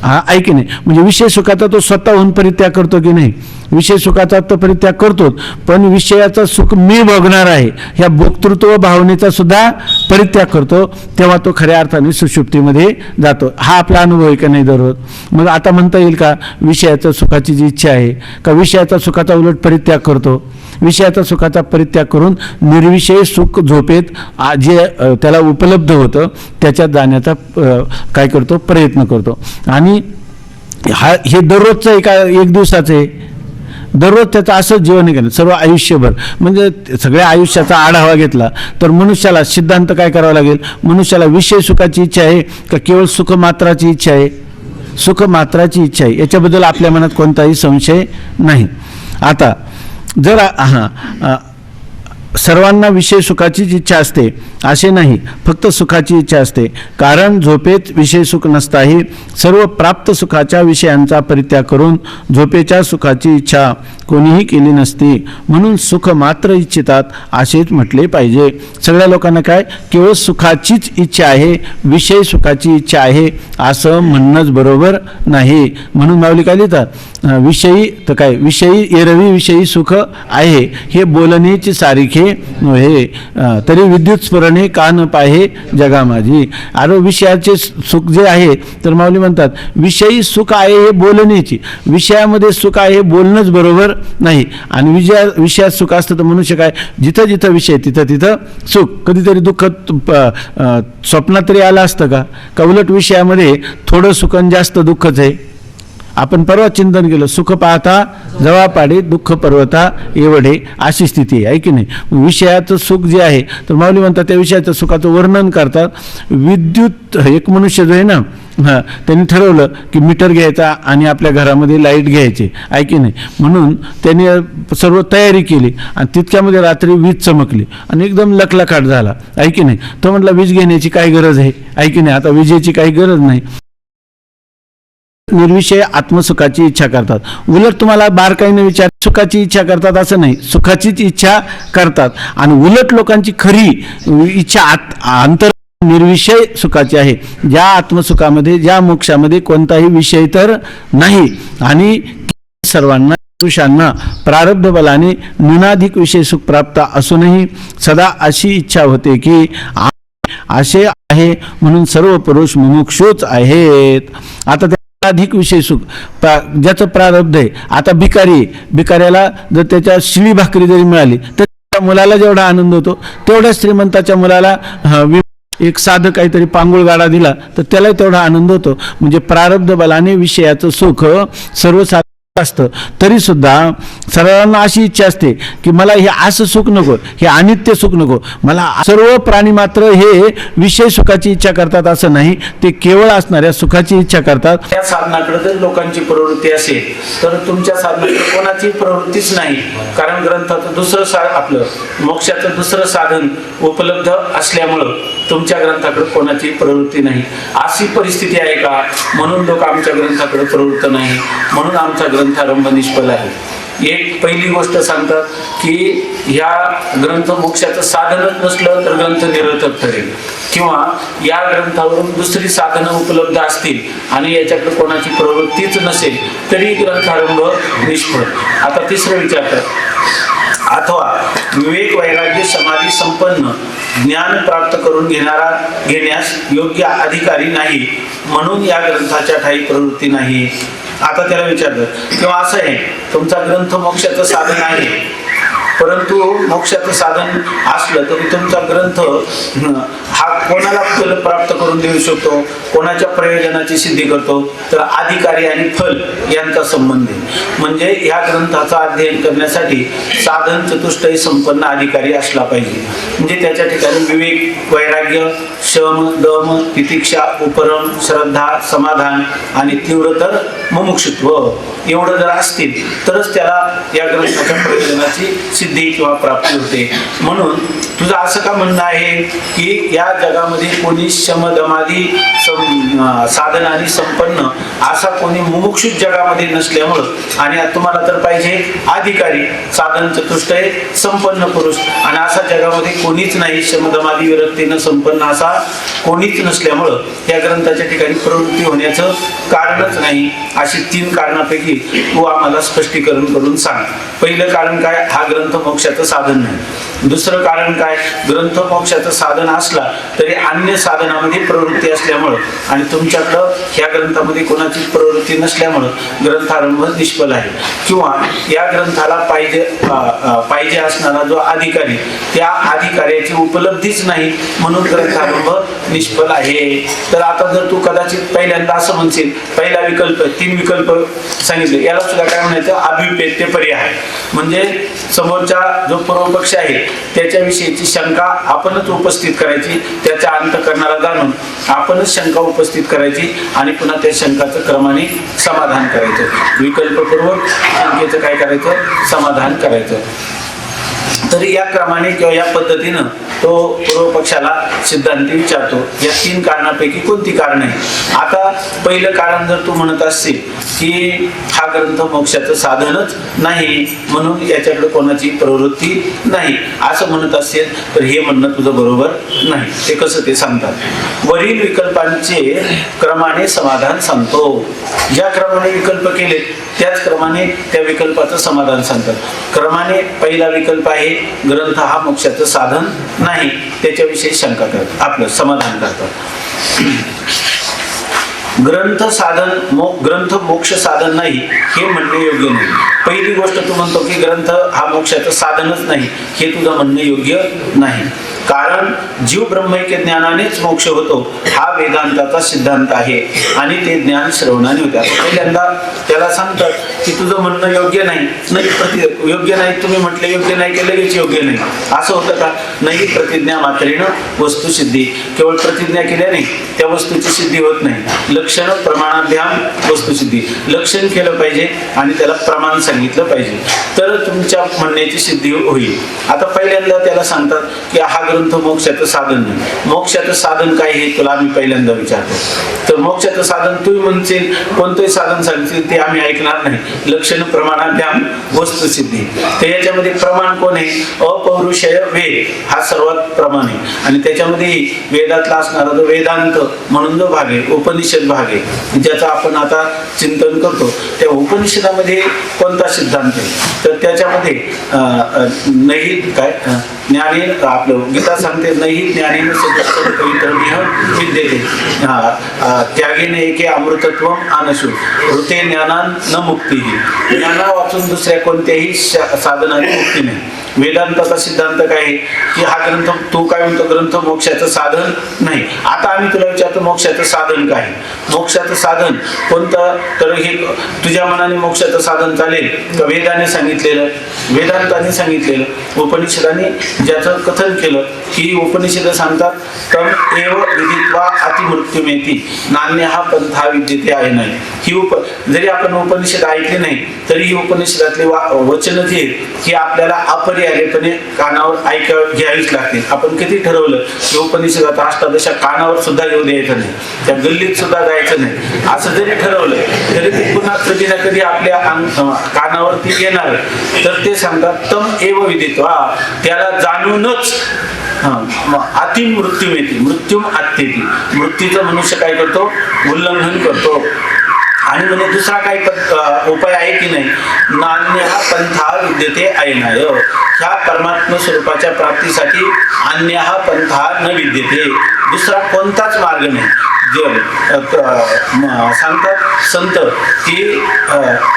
A: हा, आहे की नाही. म्हणजे विषय सुखाचा तो स्वतःहून परित्याग करतो की नाही, विषय सुखाचा तो परित्याग करतोच, पण विषयाचा सुख मी भोगणार आहे ह्या भोक्तृत्व भावनेचा सुद्धा परित्याग करतो, तेव्हा तो खऱ्या अर्थाने सुषुप्तीमध्ये जातो. हा आपला अनुभव आहे का नाही दररोज? मग आता म्हणता येईल का विषयाच्या सुखाची जी इच्छा आहे का विषयाचा सुखाचा उलट परित्याग करतो? विषयाचा सुखाचा परित्याग करून निर्विषय सुख झोपेत जे त्याला उपलब्ध होतं त्याच्यात जाण्याचा काय करतो, प्रयत्न करतो. आणि हे दररोजचं एक दिवसाचं आहे, दररोज त्याचं असंच जीवन आहे, सर्व आयुष्यभर. म्हणजे सगळ्या आयुष्याचा आढावा घेतला तर मनुष्याला सिद्धांत काय करावा लागेल, मनुष्याला विषय सुखाची इच्छा आहे का केवळ सुखमात्राची इच्छा आहे? सुखमात्राची इच्छा आहे, याच्याबद्दल आपल्या मनात कोणताही संशय नाही. आता जर सर्वांना विषय सुखाचीच इच्छा असते असे नाही, फक्त सुखाची इच्छा असते, कारण झोपेत विषय सुख नसताही सर्व प्राप्त सुखाच्या विषयांचा परित्याग करून झोपेच्या सुखाची इच्छा कोणीही केली नसती, म्हणून सुख मात्र इच्छितात असेच म्हटले पाहिजे. सगळ्या लोकांना काय केवळ सुखाचीच इच्छा आहे, विषय सुखाची इच्छा आहे असं म्हणणंच बरोबर नाही. म्हणून माऊली काय लिहितात, विषयी तर काय विषयी एरवी विषयी सुख आहे हे बोलणेची सारिखे नव्हे, तरी विद्युत स्फुरणे का न पाहे जगा माझी. अरे विषयाचे सुख जे आहे तर माऊली म्हणतात विषयी सुख आहे हे बोलण्याची, विषयामध्ये सुख आहे हे बोलणंच बरोबर नाही. आणि विषयात सुख असतं तर मनुष्य काय जिथं जिथं विषय तिथं तिथं सुख. कधीतरी दुःख स्वप्नात तरी आलं असतं का उलट विषयामध्ये थोडं सुख आणि जास्त दुःखच आहे. आपण परवा चिंतन केलं, सुख पाहता जवा पाडे दुःख पर्वता एवढे अशी स्थिती आहे की नाही. विषयाचं सुख जे आहे तर माऊली म्हणतात त्या विषयाचं सुखाचं वर्णन करतात. विद्युत एक मनुष्य जो आहे ना, त्यांनी ठरवलं की मीटर घ्यायचा आणि आपल्या घरामध्ये लाईट घ्यायची, आहे की नाही. म्हणून त्यांनी सर्व तयारी केली आणि तितक्यामध्ये रात्री वीज चमकली आणि एकदम लखलखाट झाला, आहे की नाही. तो म्हटला वीज घेण्याची काय गरज आहे की नाही, आता विजेची काही गरज नाही. निर्विषय आत्मसुखाची इच्छा करतात. उलट तुम्हाला बारकाईने विचार, सुखाची इच्छा करतात असं नाही, सुखाचीच इच्छा करतात. आणि उलट लोकांची खरी इच्छा अंतर निर्विषय सुखाची आहे, ज्या आत्मसुखामध्ये ज्या मोक्षामध्ये कोणताही विषय तर नाही. आणि सर्वांना पुरुषांना प्रारब्ध बलाने न्यूनाधिक विषय सुख प्राप्त असूनही सदा अशी इच्छा होते की असे आहे म्हणून सर्व पुरुष मुमुक्षुच आहेत. आता अधिक विषय सुख ज्याचं प्रारब्ध आहे. आता भिकाऱ्याला जर त्याच्या शिळी भाकरी जरी मिळाली तर त्या मुलाला जेवढा आनंद होतो तेवढ्या श्रीमंताच्या मुलाला एक साधं काहीतरी पांगुळ गाडा दिला तर त्यालाही तेवढा आनंद होतो. म्हणजे प्रारब्ध बलाने विषयाचं सुख सर्वसाधारण असतं तरी सुद्धा सर्वांना अशी इच्छा असते की मला हे असं सुख नको, हे अनित्य सुख नको. मला सर्व प्राणी मात्र हे विषय सुखाची इच्छा करतात असं नाही, ते केवळ असणाऱ्या सुखाची इच्छा करतात.
B: त्या साधनाकडे जर लोकांची प्रवृत्ती असेल तर तुमच्या साधनाकडे कोणाची प्रवृत्तीच नाही. कारण ग्रंथाचं दुसरं आपलं मोक्षाचं दुसरं साधन उपलब्ध असल्यामुळं तुमच्या ग्रंथाकडे कोणाची प्रवृत्ती नाही. अशी परिस्थिती आहे का? म्हणून लोक आमच्या ग्रंथाकडे प्रवृत्त नाही, म्हणून आमचा ग्रंथारंभ निष्फळ आहे. एक पहिली गोष्ट सांगतात की ह्या ग्रंथ मोक्षाचं साधनच नसलं तर ग्रंथ निरर्थक ठरेल, किंवा या ग्रंथावरून दुसरी साधनं उपलब्ध असतील आणि याच्याकडे कोणाची प्रवृत्तीच नसेल तरी ग्रंथारंभ निष्फळ. आता तिसरं विचारतात, अथवा विवेक वैराग्य समाधी संपन्न ज्ञान प्राप्त करून घेण्यास योग्य अधिकारी नाही, म्हणून या ग्रंथाच्या ठायी प्रवृत्ती नाही. आता त्याला विचारतात किंवा असं आहे, तुमचा ग्रंथ मोक्षाचं साधन आहे, परंतु मोक्षाचं साधन असलं तरी तुमचा ग्रंथ हा कोणाला फल प्राप्त करून देऊ शकतो, कोणाच्या प्रयोजनाची सिद्धी करतो, तर अधिकारी आणि फल यांचा संबंध आहे. म्हणजे ह्या ग्रंथाचा अध्ययन करण्यासाठी साधन चतुष्टय संपन्न अधिकारी असला पाहिजे. म्हणजे त्याच्या ठिकाणी विवेक वैराग्य शम दम तितिक्षा उपरम श्रद्धा समाधान आणि तीव्रतर मुमुक्षुत्व एवढं जर असतील तरच त्याला या ग्रंथाच्या प्रयोजनाची सिद्धी किंवा प्राप्ती होते. म्हणून तुझं असं का म्हणणं आहे की या जगामध्ये कोणी शमदमादी साधनाने संपन्न असा कोणी मुमुक्षु जगामध्ये नसल्यामुळं, आणि तुम्हाला तर पाहिजे अधिकारी साधन चतुष्टय संपन्न पुरुष, आणि असा जगामध्ये कोणीच नाही, शमदमादी विरक्तीनं संपन्न असा कोणीच नसल्यामुळं या ग्रंथाच्या ठिकाणी प्रवृत्ती होण्याचं कारणच नाही. अशी 3 कारणापैकी तू आम्हाला स्पष्टीकरण करून सांग. पहिलं कारण काय? हा ग्रंथ मोक्षाचं साधन नाही. दुसरं कारण काय? ग्रंथ मोक्षाचं साधन असला तरी अन्य साधनामध्ये प्रवृत्ती असल्यामुळं आणि तुमच्याकडं ह्या ग्रंथामध्ये कोणाची प्रवृत्ती नसल्यामुळं ग्रंथारंभ निष्फळ आहे. किंवा या ग्रंथाला पाहिजे असणारा जो अधिकारी, त्या अधिकाऱ्याची उपलब्धीच नाही, म्हणून ग्रंथारंभ निष्फळ आहे. तर आता जर तू कदाचित पहिल्यांदा असं म्हणशील, पहिला विकल्प 3 विकल्प सांगितले, याला सुद्धा काय म्हणायचं? अभिप्रेत्य पर्याय. म्हणजे समोरचा जो पूर्वपक्ष आहे त्याच्याविषयीची शंका आपणच उपस्थित करायची, त्याच्या अंतःकरणाला जाणून आपणच शंका उपस्थित करायची आणि पुन्हा त्या शंकाचं क्रमाने समाधान करायचं. विकल्पपूर्वक शंकेचं काय करायचं? समाधान करायचं. तरी या क्रमाने किंवा या पद्धतीनं तो पूर्व पक्षाला सिद्धांती विचारतो, या 3 कारणापैकी कोणती कारण आहे? आता पहिलं कारण जर तू म्हणत असशील की हा ग्रंथ मोक्षाचं साधनच नाही, म्हणून याच्याकडे कोणाची प्रवृत्ती नाही असं म्हणत असेल तर हे म्हणणं तुझं बरोबर नाही. ते कसं ते सांगतात, वरील विकल्पांचे क्रमाने समाधान सांगतो. ज्या क्रमाने विकल्प केले त्याच क्रमाने त्या विकल्पाचं समाधान सांगतात. क्रमाने पहिला विकल्प आहे ग्रंथ हा मोक्षाचं साधन नाही, त्याच्याविषयी शंका करतात, आपलं समाधान करतात. ग्रंथ मोक्ष साधन नाही हे म्हणणे योग्य नाही. पहिली गोष्ट तू म्हणतो की ग्रंथ हा मोक्षाचं साधनच नाही, हे तुझं म्हणणं योग्य नाही. कारण जीव ब्रह्मैक्य ज्ञानानेच मोक्ष होतो हा वेदांताचा सिद्धांत आहे आणि ते ज्ञान श्रवणाने होते. पहिल्यांदा त्याला सांगतात की तुझं म्हणणं योग्य नाही. योग्य नाही तुम्ही म्हटलं, योग्य नाही की लगेच योग्य नाही असं होतं का? नाही. प्रतिज्ञा मात्रेनं वस्तुसिद्धी. केवळ प्रतिज्ञा केल्याने त्या वस्तूची सिद्धी होत नाही. लक्षण प्रमाणाभ्याम वस्तुसिद्धी. लक्षण केलं पाहिजे आणि त्याला प्रमाण सांगितलं पाहिजे तर तुमच्या म्हणण्याची सिद्धी होईल. आता पहिल्यांदा त्याला सांगतात की हा ग्रंथ मोक्षाचं साधन नाही. मोक्षाचं साधन काय हे तुला आम्ही पहिल्यांदा विचारतो. तर मोक्षाचं साधन तू म्हणशील, कोणतंही साधन सांगशील ते आम्ही ऐकणार नाही. लक्षण प्रमाणाभ्याम वस्तुसिद्धी. तर याच्यामध्ये प्रमाण कोण आहे? अपौरुषेय वेद हा सर्वात प्रमाण आहे आणि त्याच्यामध्ये वेदातला असणारा जो वेदांत म्हणून जो भाग आहे, उपनिषद भाग आहे, ज्याचा आपण आता चिंतन करतो, त्या उपनिषदामध्ये कोणता सिद्धांत आहे? तर त्याच्यामध्ये नाही काय ज्ञाने आपलं गीता सांगते, नाही ज्ञानेन सदस्य पवित्रमेह विद्यते त्यागेने एके अमृतत्वम आनशु ऋते ज्ञानान न मुक्ती. ज्ञाना वाचून दुसऱ्या कोणत्याही साधनाने मुक्ती नाही. वेदांताचा सिद्धांत काय आहे की हा ग्रंथ, तू काय म्हणतो ग्रंथ मोक्षाचं साधन नाही. आता आम्ही तुला विचारतो मोक्षाचं साधन काय? मोक्षाचं साधन कोणतं? तर हे तुझ्या मनाने मोक्षाचं साधन चालेल का वेदाने सांगितलेलं, वेदांताने सांगितलेलं, उपनिषदाने ज्याचं कथन केलं की उपनिषद सांगतात तम एव विदित्वा अतिमृत्युमेती नान्य हा पंथा विद्यते आहे नाही. ही जरी आपण उपनिषद ऐकली नाही तरी ही उपनिषदातली वचन जी आहेत ही आपल्याला अपरिहार्यपणे कानावर घ्यावीच लागतील. आपण किती ठरवलं की उपनिषदात अष्टादशा कानावर सुद्धा येऊ द्यायचं नाही, त्या गल्लीत सुद्धा जायचं नाही, असं जरी ठरवलं तरी ते पुन्हा कधी ना कधी आपल्या कानावरती येणार. तर ते सांगतात तम एव विदित्वा, त्याला जाणूनच अतिमृत्यू येते, मृत्यू आत्येती, मृत्यूचं मनुष्य काय करतो? उल्लंघन करतो. आणि म्हणजे दुसरा काही उपाय आहे की नाही? नान्य हा पंथा विद्यते अयनाय, ह्या परमात्म स्वरूपाच्या प्राप्तीसाठी अन्य हा पंथा न विद्यते, दुसरा कोणताच मार्ग नाही. सांगतात संत की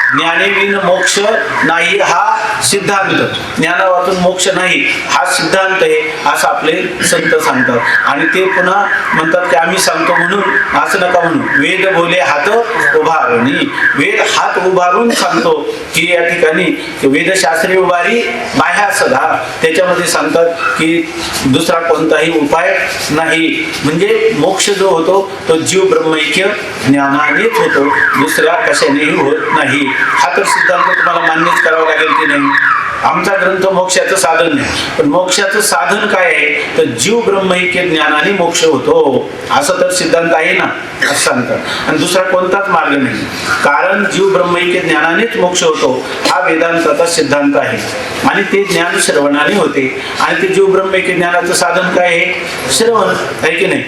B: ज्ञानेविन मोक्ष नाही हा सिद्धांत, ज्ञानावातून मोक्ष नाही हा सिद्धांत आहे असं आपले संत सांगतात. आणि ते पुन्हा म्हणतात की आम्ही सांगतो म्हणून असं नका म्हणू, वेद बोले हात उभारणी, वेद हात उभारून सांगतो की या ठिकाणी वेदशास्त्रीय उभारी बाह्या सदा, त्याच्यामध्ये सांगतात की दुसरा कोणताही उपाय नाही. म्हणजे मोक्ष जो होतो तो जीव ब्रह्मैक्य ज्ञानानेच होतो, दुसऱ्या कशानेही होत नाही. हा तर सिद्धांत तुम्हाला मान्यच करावा लागेल की नाही? आमचा ग्रंथ मोक्षाचं साधन नाही, पण मोक्षाचं साधन काय आहे? तर जीव ब्रह्मैक्य ज्ञानाने मोक्ष होतो, असं तर सिद्धांत आहे ना, असं सांगतात. आणि दुसरा कोणताच मार्ग नाही, कारण जीव ब्रह्मैक्य ज्ञानानेच मोक्ष होतो हा वेदांताचा सिद्धांत आहे. आणि ते ज्ञान श्रवणाने होते. आणि ते जीव ब्रह्मैक्य ज्ञानाचं साधन काय आहे? श्रवण आहे की नाही?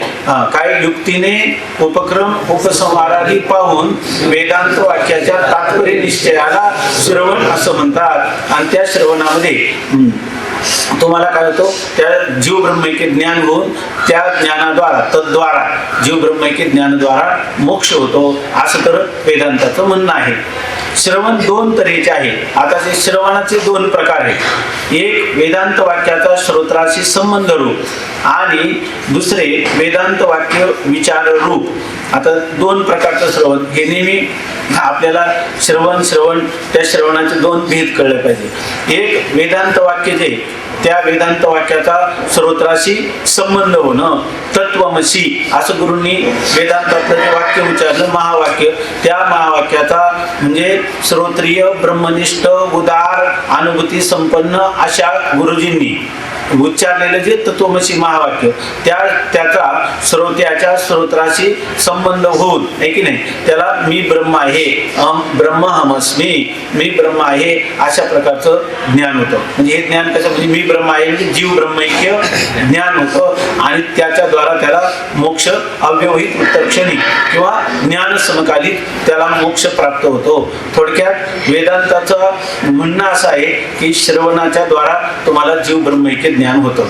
B: काय युक्तीने उपक्रम उपसंहारादी पाहून वेदांत वाक्याच्या तात्पर्य निश्चयाला श्रवण असं म्हणतात. आणि त्या श्रवणामध्ये तुम्हाला काय होतो? त्या जीव ब्रह्मैक्य ज्ञान होऊन त्या ज्ञानाद्वारा तद्वारा जीव ब्रह्मैक्य ज्ञानाद्वारा मोक्ष होतो, असं तर वेदांताचं म्हणणं आहे. श्रवण दोन तऱ्हेचे आहे. आता ते श्रवणाचे दोन प्रकार आहेत. एक वेदांत वाक्याचा श्रोत्राशी संबंध रूप आणि दुसरे वेदांत वाक्य विचार रूप. आता दोन प्रकारचं श्रवण हे नेहमी आपल्याला श्रवण त्या श्रवणाचे दोन भेद कळले पाहिजे. एक वेदांत वाक्य जे त्या वेदांत वाक्याचा श्रोत्राशी संबंध होणं, तत्वमसी असं गुरूंनी वेदांतातलं जे वाक्य उच्चारलं महावाक्य, त्या महावाक्याचा म्हणजे श्रोत्रिय ब्रह्मनिष्ठ उदार अनुभूती संपन्न अशा गुरुजींनी उच्चारलेलं जे तत्वमसी महावाक्य त्याचा श्रोत्याच्या श्रोत्राशी संबंध होऊन आहे की नाही, त्याला मी ब्रह्म आहे, ब्रह्महमस्मी, मी ब्रह्म आहे अशा प्रकारचं ज्ञान होतं. म्हणजे हे ज्ञान कसं? म्हणजे मी ब्रह्म आहे म्हणजे जीव ब्रह्मैक्य ज्ञान होतं. आणि त्याच्याद्वारा त्याला मोक्ष अव्यवहित उत्तरक्षणी किंवा ज्ञान समकालिक त्याला मोक्ष प्राप्त होतो. थोडक्यात वेदांताचं म्हणणं असं आहे की श्रवणाच्या द्वारा तुम्हाला जीव ब्रह्मैक्य ज्ञान होतं.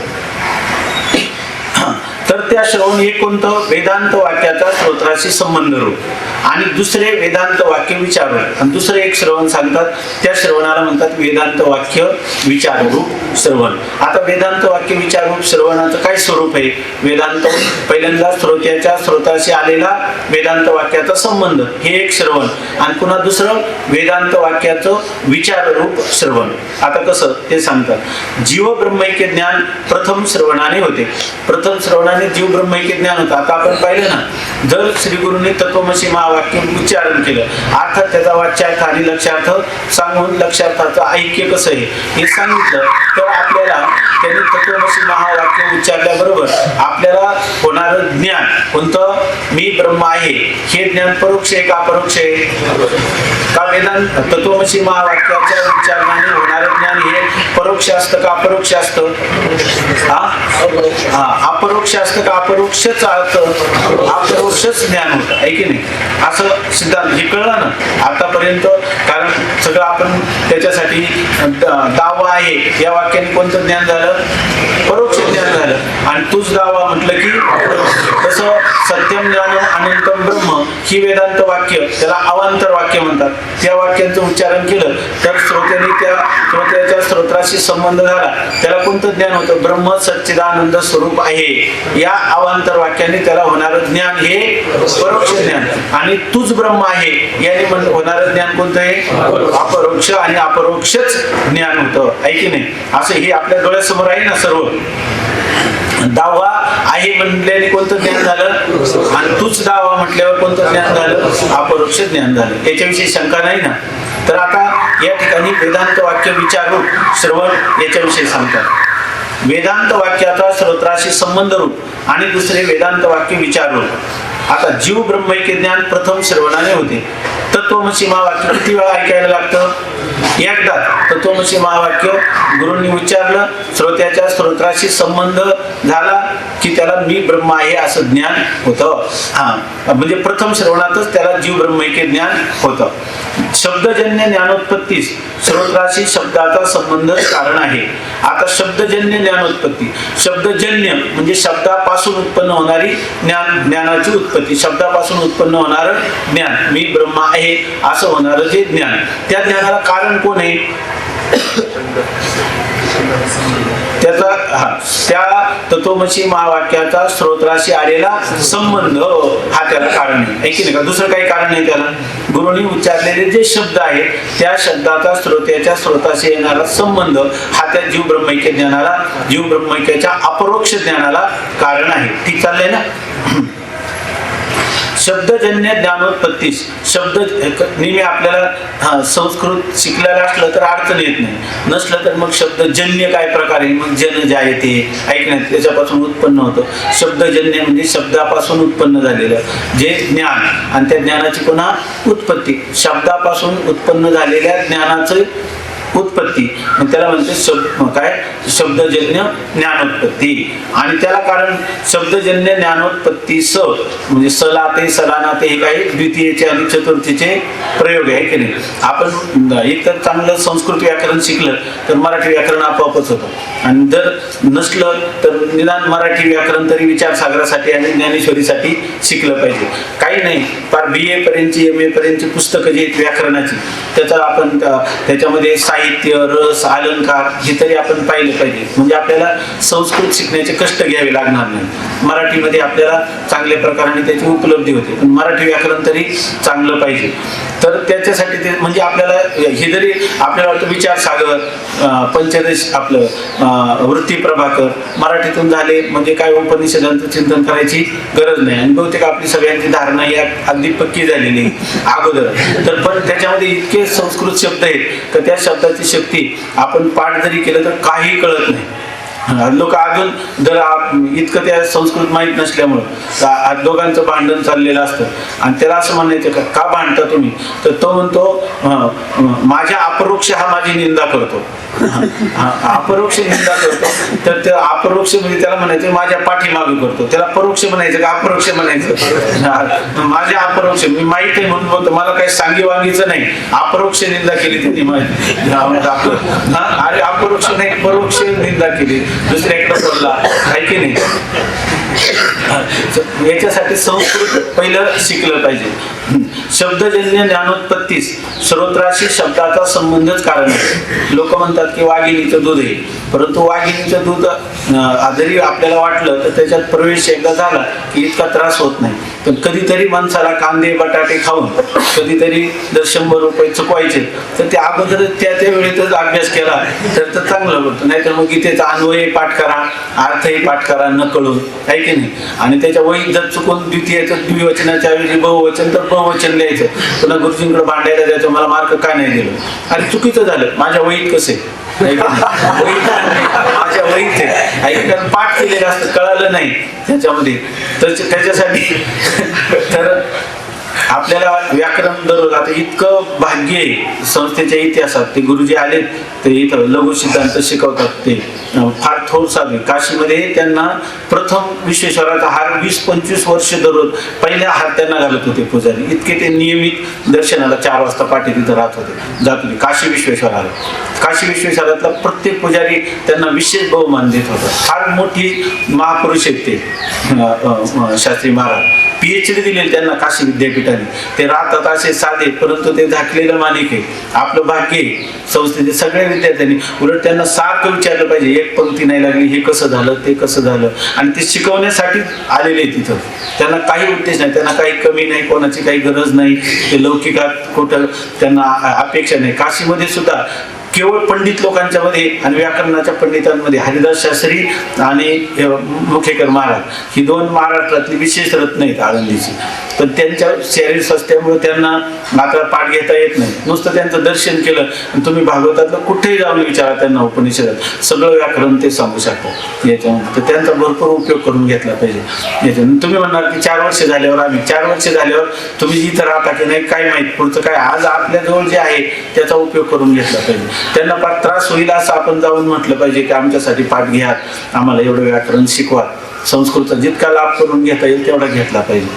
B: तर त्या श्रवण हे कोणतं? वेदांत वाक्याचा श्रोत्राशी संबंध रूप. आणि दुसरे वेदांत वाक्य विचार रूप. आणि दुसरे एक श्रवण सांगतात, त्या श्रवणाला म्हणतात वेदांत वाक्य विचार रूप श्रवण. आता वेदांत वाक्य विचार रूप श्रवणाचं काय स्वरूप आहे? वेदांत पहिल्यांदा श्रोत्याच्या श्रोताशी आलेला वेदांत वाक्याचा संबंध हे एक श्रवण. आणि पुन्हा दुसरं वेदांत वाक्याचं विचार रूप श्रवण. आता कसं ते सांगतात. जीव ब्रह्मैक्य ज्ञान प्रथम श्रवणाने होते. प्रथम श्रवणाने जीव ब्रह्मैक्य ज्ञान होतं. आता आपण पाहिलं ना, जर श्री गुरुंनी तत्वमसी महावाक्य उच्चारण केलं, अर्थात त्याचा वाच्यार्थ आणि लक्षार्थ सांगून लक्षार्थाचं ऐक्य कसं आहे हे सांगितलं, तर आपल्याला त्यांनी तत्वमसी महावाक्य उच्चारल्याबरोबर आपल्याला होणारं ज्ञान कोणतं? मी ब्रह्म आहे हे ज्ञान परोक्ष आहे का अपरोक्ष आहे? का वेदांत तत्वमसी महावाक्याच्या उच्चारणाने होणारं ज्ञान हे परोक्ष असतं का अपरोक्ष असतं? अपरोक्ष असतं का अपरोक्षच असतं? अपरोक्षच ज्ञान होतं आहे की नाही, असं सिद्धांत हे कळलं ना आतापर्यंत. कारण सगळं आपण त्याच्यासाठी दावा आहे या वाक्याने कोणतं ज्ञान झालं? परोक्ष ज्ञान झालं. आणि तूच दावा म्हटलं की तसं सत्यम ज्ञानम अनंतम ब्रह्म ही वेदांत वाक्य, त्याला अवांतर वाक्य म्हणतात. त्या वाक्यांचं उच्चारण केलं तर श्रोत्याच्या स्तोत्राशी संबंध झाला. त्याला कोणतं ज्ञान होतं? ब्रह्म सच्चिदानंद स्वरूप आहे. या अवांतर वाक्याने त्याला होणारं ज्ञान हे परोक्ष ज्ञान. आणि तूच ब्रह्म आहे याने होणारं ज्ञान कोणतं आहे? अपरोक्ष. आणि अपरोक्षच ज्ञान होतं, आहे की नाही? असं हे आपल्या डोळ्यासमोर आहे ना सर्व. दावा आहे म्हटल्याने कोणतं ज्ञान झालं? आणि तूच दावा म्हटल्यावर कोणतं ज्ञान झालं? अपरोक्ष ज्ञान झालं. याच्याविषयी शंका नाही ना? तर आता या ठिकाणी वेदांत वाक्य विचारू श्रवण याच्याविषयी सांगतात. वेदांत वाक्याचा श्रोत्राशी संबंध रूप आणि दुसरे वेदांत वाक्य विचारू. आता जीव ब्रह्मैक्य ज्ञान प्रथम श्रवणाने होते. तत्वमसी महावाक्य किती वेळा ऐकायला लागतं? एकदा. तत्वमसी महावाक्य गुरूंनी उच्चारलं, श्रोत्याच्या स्तोत्राशी संबंध झाला की त्याला मी ब्रह्म आहे असं ज्ञान होतं. म्हणजे प्रथम श्रवणातच त्याला जीव ब्रह्मैक्य ज्ञान होतं. शब्दजन्य ज्ञानोत्पत्तीस श्रोत्राशी शब्दाचा संबंधच कारण आहे. आता शब्दजन्य ज्ञानोत्पत्ती, शब्दजन्य म्हणजे शब्दापासून उत्पन्न होणारी ज्ञानाची उत्पत्ती, शब्दापासून उत्पन्न होणारं ज्ञान, मी ब्रह्म आहे असं होणारं जे ज्ञान, त्या ज्ञानाला कारण कोण आहे? त्या तत्वमसी महावाक्याचा श्रोत्राशी आलेला संबंध हा त्याला कारण आहे की नाही का? दुसरं काही कारण नाही त्याला. गुरूंनी उच्चारलेले जे शब्द आहेत त्या शब्दाचा श्रोत्याच्या श्रोताशी येणारा संबंध हा त्या जीव ब्रह्मैक्य ज्ञानाला, जीव ब्रह्मैक्याच्या अपरोक्ष ज्ञानाला कारण आहे. ठीक चाललंय ना? शब्दजन्य ज्ञानोत्पत्तीस, शब्द नेहमी आपल्याला संस्कृत शिकलेलं असलं तर अडचण येत नाही, नसलं तर मग शब्दजन्य काय प्रकारे, मग जन जे आहे ते ऐकण्यात त्याच्यापासून उत्पन्न होतं. शब्दजन्य म्हणजे शब्दापासून उत्पन्न झालेलं जे ज्ञान आणि त्या ज्ञानाची पुन्हा उत्पत्ती, शब्दापासून उत्पन्न झालेल्या ज्ञानाचं उत्पत्ती, मग त्याला म्हणते काय? शब्दजन्य ज्ञानोत्पत्ती. आणि त्याला कारण शब्दजन्य ज्ञानोत्पत्ती स म्हणजे सलाते सलानाते हे काही द्वितीयेचे आणि चतुर्थीचे प्रयोग आहे की नाही? आपण एकतर चांगलं संस्कृत व्याकरण शिकलं तर मराठी व्याकरण आपोआपच होतं. आणि जर नसलं तर निदान मराठी व्याकरण तरी विचारसागरासाठी आणि ज्ञानेश्वरीसाठी शिकलं पाहिजे. काही नाही, फार BA पर्यंतची MA पर्यंतची पुस्तकं जी आहेत व्याकरणाची, त्याचा आपण त्याच्यामध्ये साहित्य, रस, अलंकार हे तरी आपण पाहिलं पाहिजे. म्हणजे आपल्याला संस्कृत शिकण्याचे कष्ट घ्यावे लागणार नाही. मराठीमध्ये आपल्याला चांगल्या प्रकाराने त्याची उपलब्धी होते, पण मराठी व्याकरण तरी चांगलं पाहिजे. तर त्याच्यासाठी ते म्हणजे आपल्याला हे जरी आपल्याला वाटतं विचारसागर, पंचदश, आपलं वृत्ती प्रभाकर मराठीतून झाले म्हणजे काय उपनिषदांचं चिंतन करायची गरज नाही. आणि बहुतेक आपली सगळ्यांची धारणा या अगदी पक्की झालेली अगोदर. तर पण त्याच्यामध्ये इतके संस्कृत शब्द आहेत तर त्या शब्दाची शक्ती आपण पाठ जरी केलं तर काही कळत नाही. लोक अजून जर इतकं त्या संस्कृत माहीत नसल्यामुळं दोघांचं भांडण चाललेलं असतं आणि त्याला असं म्हणायचं का भांडता तुम्ही? तर तो म्हणतो माझ्या अपरोक्ष हा माझी निंदा करतो. अपरोक्ष निंदा करतो. तर त्या अपरोक्ष म्हणजे त्याला म्हणायचं माझ्या पाठीमागे करतो. त्याला परोक्ष म्हणायचं का अपरोक्ष म्हणायचं? माझ्या अपरोक्ष मी माहीत आहे म्हणून बोलतो, मला काही सांगी वांगीचं नाही. अपरोक्ष निंदा केली त्यांनी माहिती. अरे अपरोक्ष नाही, परोक्ष निंदा केली, दुसऱ्याकडे बोलला, आहे की नाही? याच्यासाठी संस्कृत पहिलं शिकलं पाहिजे. शब्दजन्य ज्ञानोत्पत्तीस श्रोत्राशी शब्दाचा संबंधच कारण आहे. लोक म्हणतात की वाघिणीचं दूध आहे, परंतु वाघिणीचं दूध जरी आपल्याला वाटलं तर त्याच्यात प्रवेश एकदा झाला की इतका त्रास होत नाही. पण कधीतरी माणसाला कांदे बटाटे खाऊन कधीतरी जर 100 रुपये चुकवायचे तर ते अगोदर त्या वेळेतच अभ्यास केला तर चांगलं होतं. नाहीतर मग गीतेचा अन्वय पाठ करा, अर्थही पाठ करा न कळून, आहे की नाही? आणि त्याच्या वहीत जर चुकून द्वितीयचं द्विवचनाच्या ऐवजी बहुवचन तर बहुवचन लिहायचं, पुन्हा गुरुजींकडे भांडायला जायचं मला मार्क का नाही दिलं. अरे चुकीचं झालं, माझ्या वहीत कसं आहे, माझ्या वहीत आहे, पाठ केलेलं असतं कळालं नाही त्याच्यामध्ये. तर त्याच्यासाठी तर आपल्याला व्याकरण दररोज आता इतकं भाग्य आहे संस्थेच्या इतिहासात. ते गुरुजी आले ते इथं लघु सिद्धांत शिकवतात, ते फार थोर साधे. काशीमध्ये त्यांना प्रथम विश्वेश्वराचा हार 20-25 वर्ष दररोज पहिल्या हार त्यांना घालत होते पुजारी. इतके ते नियमित दर्शनाला 4 वाजता पाठी तिथं जात होते काशी विश्वेश्वराला. काशी विश्वेश्वरातला प्रत्येक पुजारी त्यांना विशेष बहुमान देत होता. फार मोठी महापुरुष आहेत ते शास्त्री महाराज. PhD दिलेली त्यांना काशी विद्यापीठाने. ते राहतात असे साधे, परंतु ते झाकलेलं माणिक आहे. आपलं भाग्य आहे संस्थेचे सगळ्या विद्यार्थ्यांनी. उलट त्यांना सारखं विचारलं पाहिजे, एक पंक्ती नाही लागली, हे कसं झालं, ते कसं झालं. आणि ते शिकवण्यासाठी आलेले तिथं. त्यांना काही उद्देश नाही, त्यांना काही कमी नाही, कोणाची काही गरज नाही. ते लौकिकात कुठं त्यांना अपेक्षा नाही. काशीमध्ये सुद्धा केवळ पंडित लोकांच्या मध्ये आणि व्याकरणाच्या पंडितांमध्ये हरिदास शास्त्री आणि मुखेकर महाराज ही 2 महाराष्ट्रातली विशेष रत्न आहेत आळंदीची. पण त्यांच्या शारीरिक स्वास्थ्यामुळे त्यांना मात्र पाठ घेता येत नाही. नुसतं त्यांचं दर्शन केलं आणि तुम्ही भागवतातलं कुठेही जाऊन विचारा त्यांना उपनिषदात सगळं व्याकरण ते सांगू शकतात याच्यामध्ये. तर त्यांचा भरपूर उपयोग करून घेतला पाहिजे याच्यामध्ये. तुम्ही म्हणणार की 4 वर्ष झाल्यावर आम्ही 4 वर्ष झाल्यावर तुम्ही इथं राहता की नाही काय माहित, पुढचं काय. आज आपल्याजवळ जे आहे त्याचा उपयोग करून घेतला पाहिजे. त्यांना फार त्रास होईल असं आपण जाऊन म्हटलं पाहिजे की आमच्यासाठी पाठ घ्या, आम्हाला एवढं व्याकरण शिकवा. संस्कृतचा जितका लाभ करून घेता येईल तेवढा घेतला पाहिजे.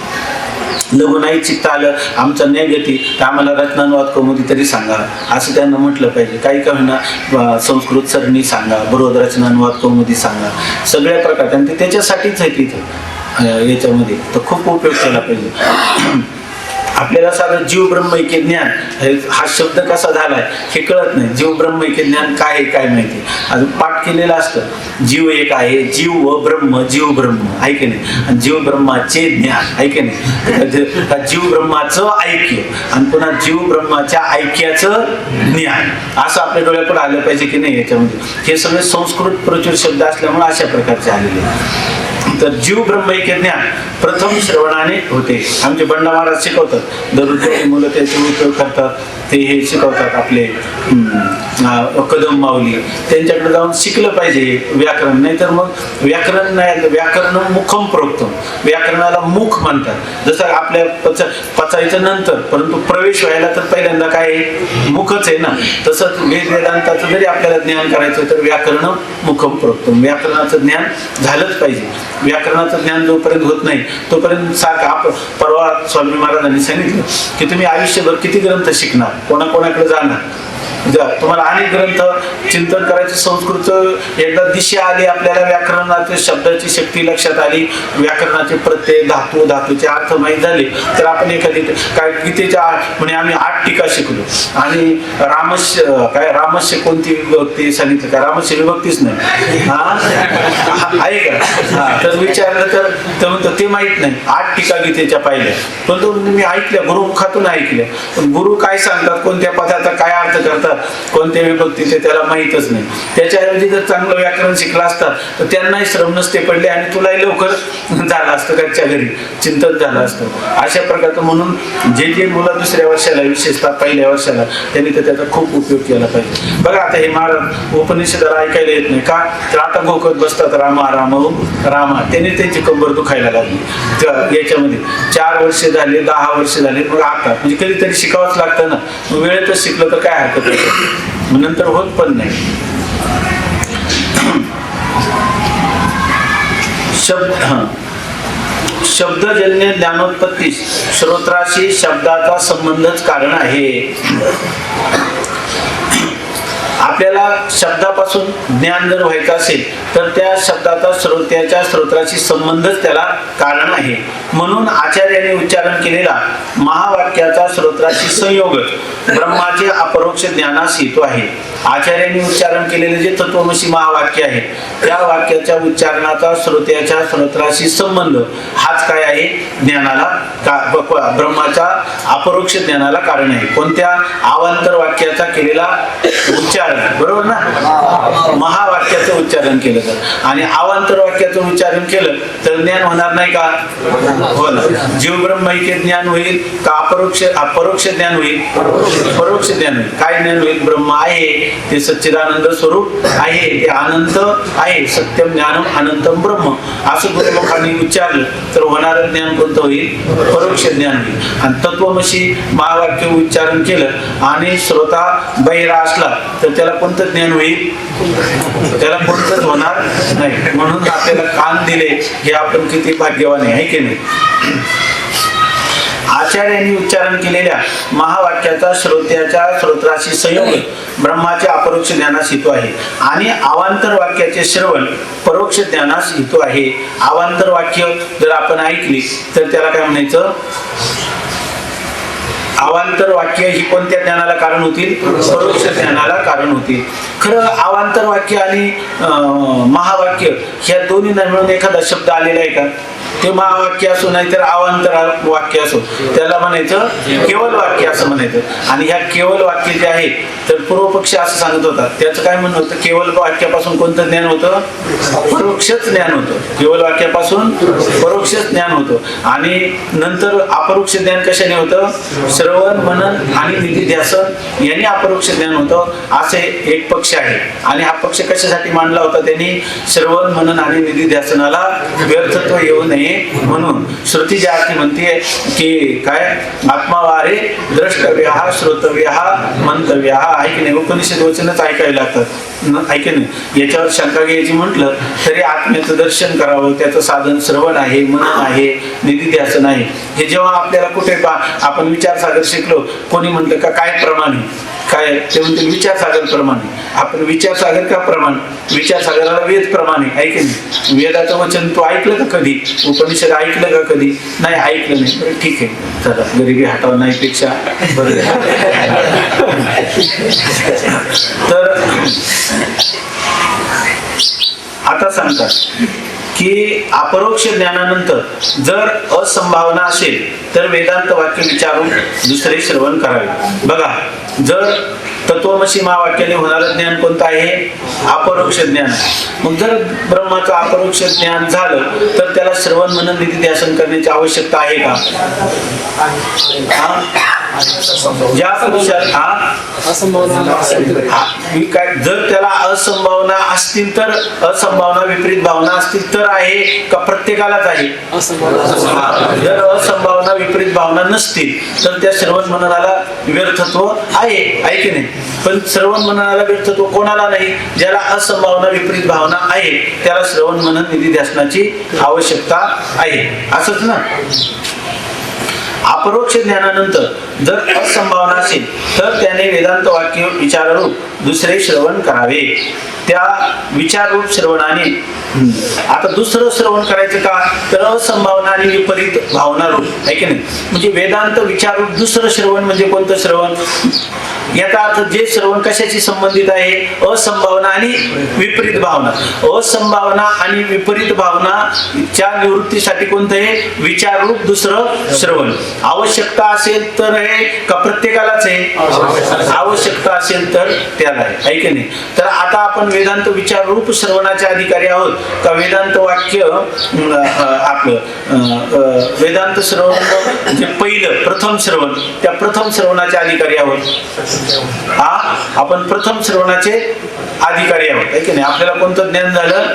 B: लघु नाही चित्त आलं आमचा न्यायगती तर आम्हाला रत्नानुवाद कौमुदी तरी सांगा असं त्यांना म्हटलं पाहिजे. काही का होईना संस्कृत सरणी सांगा, बरोबर रचनानुवाद कौमुदी सांगा, सगळ्या प्रकार. आणि ते त्याच्यासाठीच आहे तिथं याच्यामध्ये. तर खूप उपयोग केला पाहिजे. आपल्याला साधं जीव ब्रह्मैक्य ज्ञान हा शब्द कसा झालाय हे कळत नाही. जीव ब्रह्मैक्य ज्ञान काय आहे काय माहिती. अजून पाठ केलेलं असतं, जीव एक आहे, जीव व ब्रह्म, जीव ब्रह्म आहे की नाही. आणि जीव ब्रह्माचे ज्ञान आहे की नाही. जीव ब्रह्माचं ऐक्य आणि पुन्हा जीव ब्रह्माच्या ऐक्याचं ज्ञान असं आपल्या डोळ्यापुढे आलं पाहिजे की नाही याच्यामध्ये. हे सगळे संस्कृत प्रचुर शब्द असल्यामुळे अशा प्रकारचे आलेले. तर जीव ब्रह्मैक्य ज्ञान प्रथम श्रवणाने होते. आमचे बंडा महाराज शिकवतात, दररोज मुलं त्याचे उपयोग करतात. ते हे शिकवतात आपले कदम माऊली, त्यांच्याकडे जाऊन शिकलं पाहिजे व्याकरण. नाही तर मग व्याकरण नाही, व्याकरण मुखम प्रोक्तम, व्याकरणाला मुख म्हणतात. जसं आपल्या पचायचं नंतर, परंतु प्रवेश व्हायला तर पहिल्यांदा काय मुखच आहे ना. तसंच वेदांताचं जरी आपल्याला ज्ञान करायचं तर व्याकरण मुखम प्रोक्तम, व्याकरणाचं ज्ञान झालंच पाहिजे. व्याकरणाचं ज्ञान जोपर्यंत होत नाही तोपर्यंत सारखं. परवा स्वामी महाराजांनी सांगितलं की तुम्ही आयुष्यभर किती ग्रंथ शिकणार, कोणाकोणाकडे जाणार. तुम्हाला अनेक ग्रंथ चिंतन करायचे. संस्कृत एकदा दिशा आली आपल्याला, व्याकरणाच्या शब्दाची शक्ती लक्षात आली, व्याकरणाचे प्रत्यय धातूचे अर्थ माहीत झाले तर आपण एखादी काय गीतेच्या म्हणजे आम्ही 8 टीका शिकलो. आणि रामस्य कोणती विभक्ती सांगितलं का, रामस्य विभक्तीच नाही आहे का. तर विचारलं तर म्हणतो ते माहित नाही. 8 टीका गीतेच्या पाहिल्या, पण मी ऐकल्या, गुरुमुखातून ऐकल्या. पण गुरु काय सांगतात, कोणत्या पदाचा काय अर्थ करतात, कोणत्या विभक्तीचे त्याला माहीतच नाही. त्याच्याऐवजी जर चांगलं व्याकरण शिकलं असतात तर त्यांनाही श्रम नसते पडले आणि तुलाही लवकर झालं असतं, घरच्या घरी चिंतन झालं असतं. अशा प्रकारचं. म्हणून जे मुलं दुसऱ्या वर्षाला, विशेषतः पहिल्या वर्षाला, त्यांनी तर त्याचा खूप उपयोग केला पाहिजे. बघा आता हे महाराज उपनिषदाला ऐकायला येत नाही का, तर आता घोकत बसतात रामा राम रामा. त्याने त्यांची कंबर दुखायला लागली याच्यामध्ये. 4 वर्ष झाले, 10 वर्ष झाले, मग आता म्हणजे कधीतरी शिकावंच लागतं ना. वेळेतच शिकलं तर काय हरकत आहे, नंतर होत पण नाही. शब्दजन्य ज्ञानोत्पत्ती श्रोत्राशी शब्दाचा संबंधच कारण आहे. आपल्याला शब्दापासून ज्ञान जर व्हायचं असेल तर त्या शब्दाचा श्रोत्राशी संबंधच त्याला कारण आहे. म्हणून आचार्याने उच्चारण केलेला महावाक्याचा श्रोत्राशी संयोग ब्रह्माचे अपरोक्ष ज्ञानास हेतू आहे. आचार्यांनी उच्चारण केलेले जे तत्वमसी महावाक्य आहे त्या वाक्याच्या उच्चारणाचा श्रोत्राशी संबंध हाच काय आहे, ज्ञानाला ब्रह्माच्या अपरोक्ष ज्ञानाला कारण आहे. कोणत्या अवांतर वाक्याचा केलेला उच्चारण, बरोबर ना, महावाक्याचं उच्चारण केलं तर, आणि अवांतर वाक्याचं उच्चारण केलं तर ज्ञान होणार नाही का, हो ना. जीव ब्रह्मैक्य ज्ञान होईल का अपरोक्ष ज्ञान होईल, परोक्ष ज्ञान होईल. काय ज्ञान होईल, ब्रह्म आहे ते सच्चिदानंद स्वरूप आहे, ते अनंत आहे, सत्यम ज्ञानम अनंतम ब्रह्म असं गुरुमुखांनी उच्चारलं तर होणारं ज्ञान कोणतं होईल, परोक्ष ज्ञान होईल. आणि तत्वमसी महावाक्य उच्चारण केलं आणि श्रोता बहिरा असला तर त्याला कोणतं ज्ञान होईल, त्याला कोणतंच होणार नाही. म्हणून आपल्याला कान दिले हे आपण किती भाग्यवान आहे की नाही. आचार्यांनी उच्चारण केलेल्या महावाक्याचा श्रोत्याच्या श्रोत्राशी संयोग ब्रह्माच्या अपरोक्ष ज्ञानास हेतू आहे आणि अवांतर वाक्याचे श्रवण परोक्ष ज्ञानास हेतू आहे. अवांतर वाक्य जर आपण ऐकली तर त्याला काय म्हणायचं? अवांतर वाक्य ही कोणत्या ज्ञानाला कारण होतील? परोक्ष ज्ञानाला कारण होतील. खरं अवांतर वाक्य आणि महावाक्य ह्या दोन्ही मिळून एखादा शब्द आलेला आहे का? ते महावाक्य असो नाहीतर अवांतर वाक्य असो त्याला म्हणायचं केवळ वाक्य असं म्हणायचं. आणि ह्या केवळ वाक्य जे आहे तर पूर्वपक्षी असं सांगत होता त्याचं काय म्हणणं होतं? केवळ वाक्यापासून कोणतं ज्ञान होतं? परोक्षच ज्ञान होतं. केवळ वाक्यापासून परोक्षच ज्ञान होतं आणि नंतर अपरोक्ष ज्ञान कशाने होतं? श्रवण मनन आणि निधिध्यासन यांनी अपरोक्ष ज्ञान होतं असे एक पक्ष आहे. आणि हा पक्ष कशासाठी मांडला होता त्यांनी? श्रवण मनन आणि निधिध्यासनाला व्यर्थत्व येऊ नये म्हणून. श्रुती ज्या अर्थी म्हणते की काय? आत्मावारे द्रष्टव्य श्रोतव्य मंतव्य आहे की नाही? उपनिषद वचनच ऐकावे लागतात ऐके नाही. याच्यावर शंका घ्यायची म्हटलं तरी आत्म्याचं दर्शन करावं. त्याचं साधन श्रवण आहे, मनन आहे, निधिध्यासन आहे. हे जेव्हा आपल्याला कुठे आपण विचारसागर शिकलो कोणी म्हटलं का काय प्रमाण आहे? काय ते म्हणते विचारसागर प्रमाणे. आपण विचारसागर का प्रमाण? विचारसागराला वेद प्रमाणे ऐके नाही. वेदाचं वचन तू ऐकलं का कधी? उपनिषद ऐकलं का कधी? नाही ऐकलं नाही. बरं ठीक आहे चला गरिबी हटाव नाही पेक्षा बरं. तर आता सांगतात की अपरोक्ष ज्ञानानंतर जर असंभावना असेल तर वेदांत वाक्य विचारून दुसरे श्रवण करावे. बघा जर तत्वमसी महावाक्याने होणारं ज्ञान कोणतं आहे? अपरोक्ष ज्ञान. मग जर ब्रह्माचं अपरोक्ष ज्ञान झालं तर त्याला श्रवण मनन निधिध्यासन करण्याची आवश्यकता आहे का? ज्या पुरुषाला काय जर त्याला असंभावना असतील तर असंभावना विपरीत भावना असतील तर आहे का प्रत्येकालाच आहे? जर असंभावना विपरीत भावना नसतील तर त्या श्रवण मननाला व्यर्थत्व आहे की नाही? पण श्रवण मननाला व्यर्थत्व कोणाला नाही? ज्याला असंभावना विपरीत भावना आहे त्याला श्रवण मनन निधिध्यासनाची आवश्यकता आहे. असंच ना. अपरोक्ष ज्ञानानंतर जर असंभावना असेल तर त्याने वेदांत वाक्य विचाररूप दुसरे श्रवण करावे. त्या विचाररूप श्रवणाने आता दुसरं श्रवण करायचं का? तर असंभावना आणि विपरीत भावना रूप आहे की नाही? म्हणजे वेदांत विचाररूप दुसरं श्रवण म्हणजे कोणतं श्रवण? याचा अर्थ जे श्रवण कशाशी संबंधित आहे? असंभावना आणि विपरीत भावना. असंभावना आणि विपरीत भावनाच्या निवृत्तीसाठी कोणतं आहे? विचाररूप दुसरं श्रवण. आवश्यकता असेल तर आहे का प्रत्येकालाच आहे? आवश्यकता असेल तर त्याला आहे की नाही? तर आता आपण वेदांत विचार रूप श्रवणाचे अधिकारी आहोत का वेदांत वाक्य आपलं वेदांत श्रवण जे पहिलं प्रथम श्रवण त्या प्रथम श्रवणाचे अधिकारी आहोत? आपण प्रथम श्रवणाचे अधिकारी आहोत आहे की नाही? आपल्याला कोणतं ज्ञान झालं?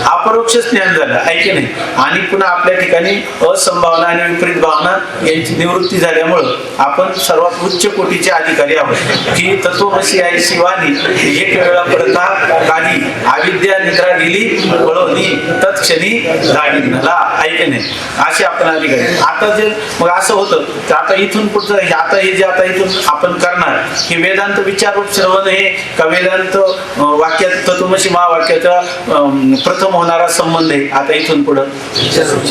B: अपरोक्ष ज्ञान झालं आहे की नाही? आणि पुन्हा आपल्या ठिकाणी असंभावना आणि विपरीत भावना यांची निवृत्ती झाल्यामुळं आपण सर्वात उच्च कोटीचे अधिकारी आहोत की तत्वमसी आहे शिवानी एक वेळा पडता काली अविद्या निद्रा गेली वळवणी तत्क्षणी झाडीला आहे की नाही? असे आपण अधिकारी. आता जे मग असं होतं तर आता इथून पुढचं आता हे जे आता इथून आपण करणार की वेदांत विचाररूप श्रवण हे का वेदांत वाक्यात तत्वमसी महावाक्याचा प्रथम होणारा संबंध आहे. आता इथून पुढं विचाररूप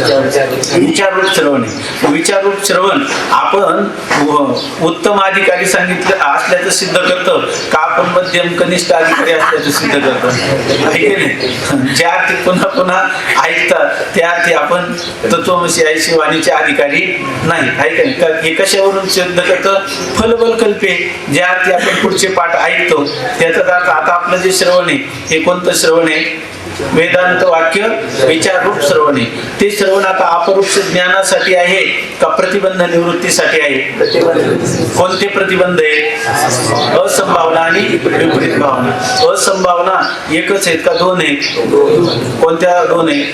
B: श्रवण आहे. विचाररूप श्रवण आपण उत्तम अधिकारी सांगितलं असल्याचं सिद्ध करतो का आपण मध्यम कनिष्ठ अधिकारी असल्याचं सिद्ध करतो आहे की नाही? ज्या अर्थी पुन्हा पुन्हा ऐकतात त्या अर्थी आपण तत्वमसी आई शिवानीचे अधिकारी नाही आहे की नाही? हे कशावरून सिद्ध करतं? फलबल कल्पे. ज्या अर्थी आपण पुढचे पाठ ऐकतो त्याचा अर्थ आता आपलं जे श्रवण आहे हे कोणतं श्रवण आहे? वेदांत वाक्य विचाररूप श्रवण आहे. ते श्रवण आता अपरोक्ष ज्ञानासाठी आहे का प्रतिबंध निवृत्तीसाठी आहे? कोणते प्रतिबंध आहे? असंभावना आणि विपरीत भावना. असंभावना एकच आहेत का दोन आहेत? कोणत्या दोन आहेत?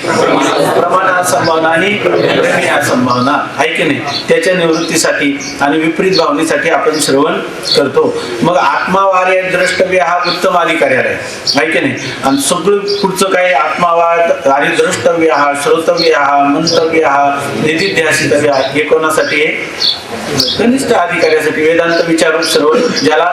B: प्रमाण असंभावना आणि प्रेमी असंभावना आहे की नाही? त्याच्या निवृत्तीसाठी आणि विपरीत भावनेसाठी आपण श्रवण करतो. मग आत्मावार्य द्रष्टव्य हा उत्तम अधिकारी आहे की नाही? आणि सगळं पुढचं काही आत्मावाद आणि द्रष्टव्य हा, श्रोतव्य हा, मंतव्य हा, निधिध्यासितव्य हा, हे कोणासाठी आहे? कनिष्ठ अधिकाऱ्यासाठी. वेदांत विचारून सर्व ज्याला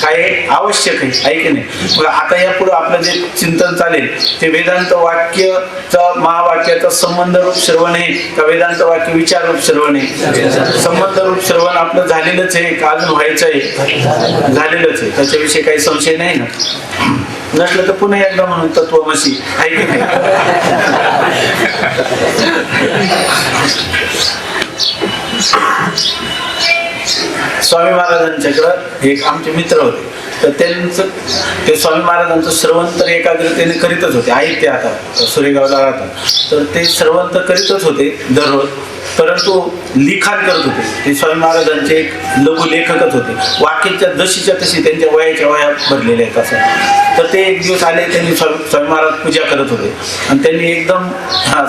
B: काय आवश्यक आहे की नाही. मग आता या पुढे आपलं जे चिंतन चालेल ते वेदांत वाक्यचा महावाक्याचा संबंध रूप श्रवण आहे का वेदांत वाक्य विचार रूप श्रवण आहे? संबंध रूप श्रवण आपलं झालेलंच आहे का अजून व्हायचं आहे? झालेलंच आहे, त्याच्याविषयी काही संशय नाही ना. नसलं तर पुन्हा एकदा म्हणून तत्वमसी आहे की नाही. स्वामी महाराजांच्याकडं एक आमचे मित्र होते, तर त्यांचं ते स्वामी महाराजांचं श्रवण तर एकाग्रतेने करीतच होते. आहेत ते आता सुरेगावला राहतात, तर ते श्रवण तर करीतच होते दररोज, परंतु लिखाण करत होते. ते स्वामी महाराजांचे एक लघु लेखकच होते. वाक्याच्या जशीच्या तशी त्यांच्या वयाच्या वया भरलेल्या आहेत असं. तर ते एक दिवस आले, त्यांनी स्वामी महाराज पूजा करत होते आणि त्यांनी एकदम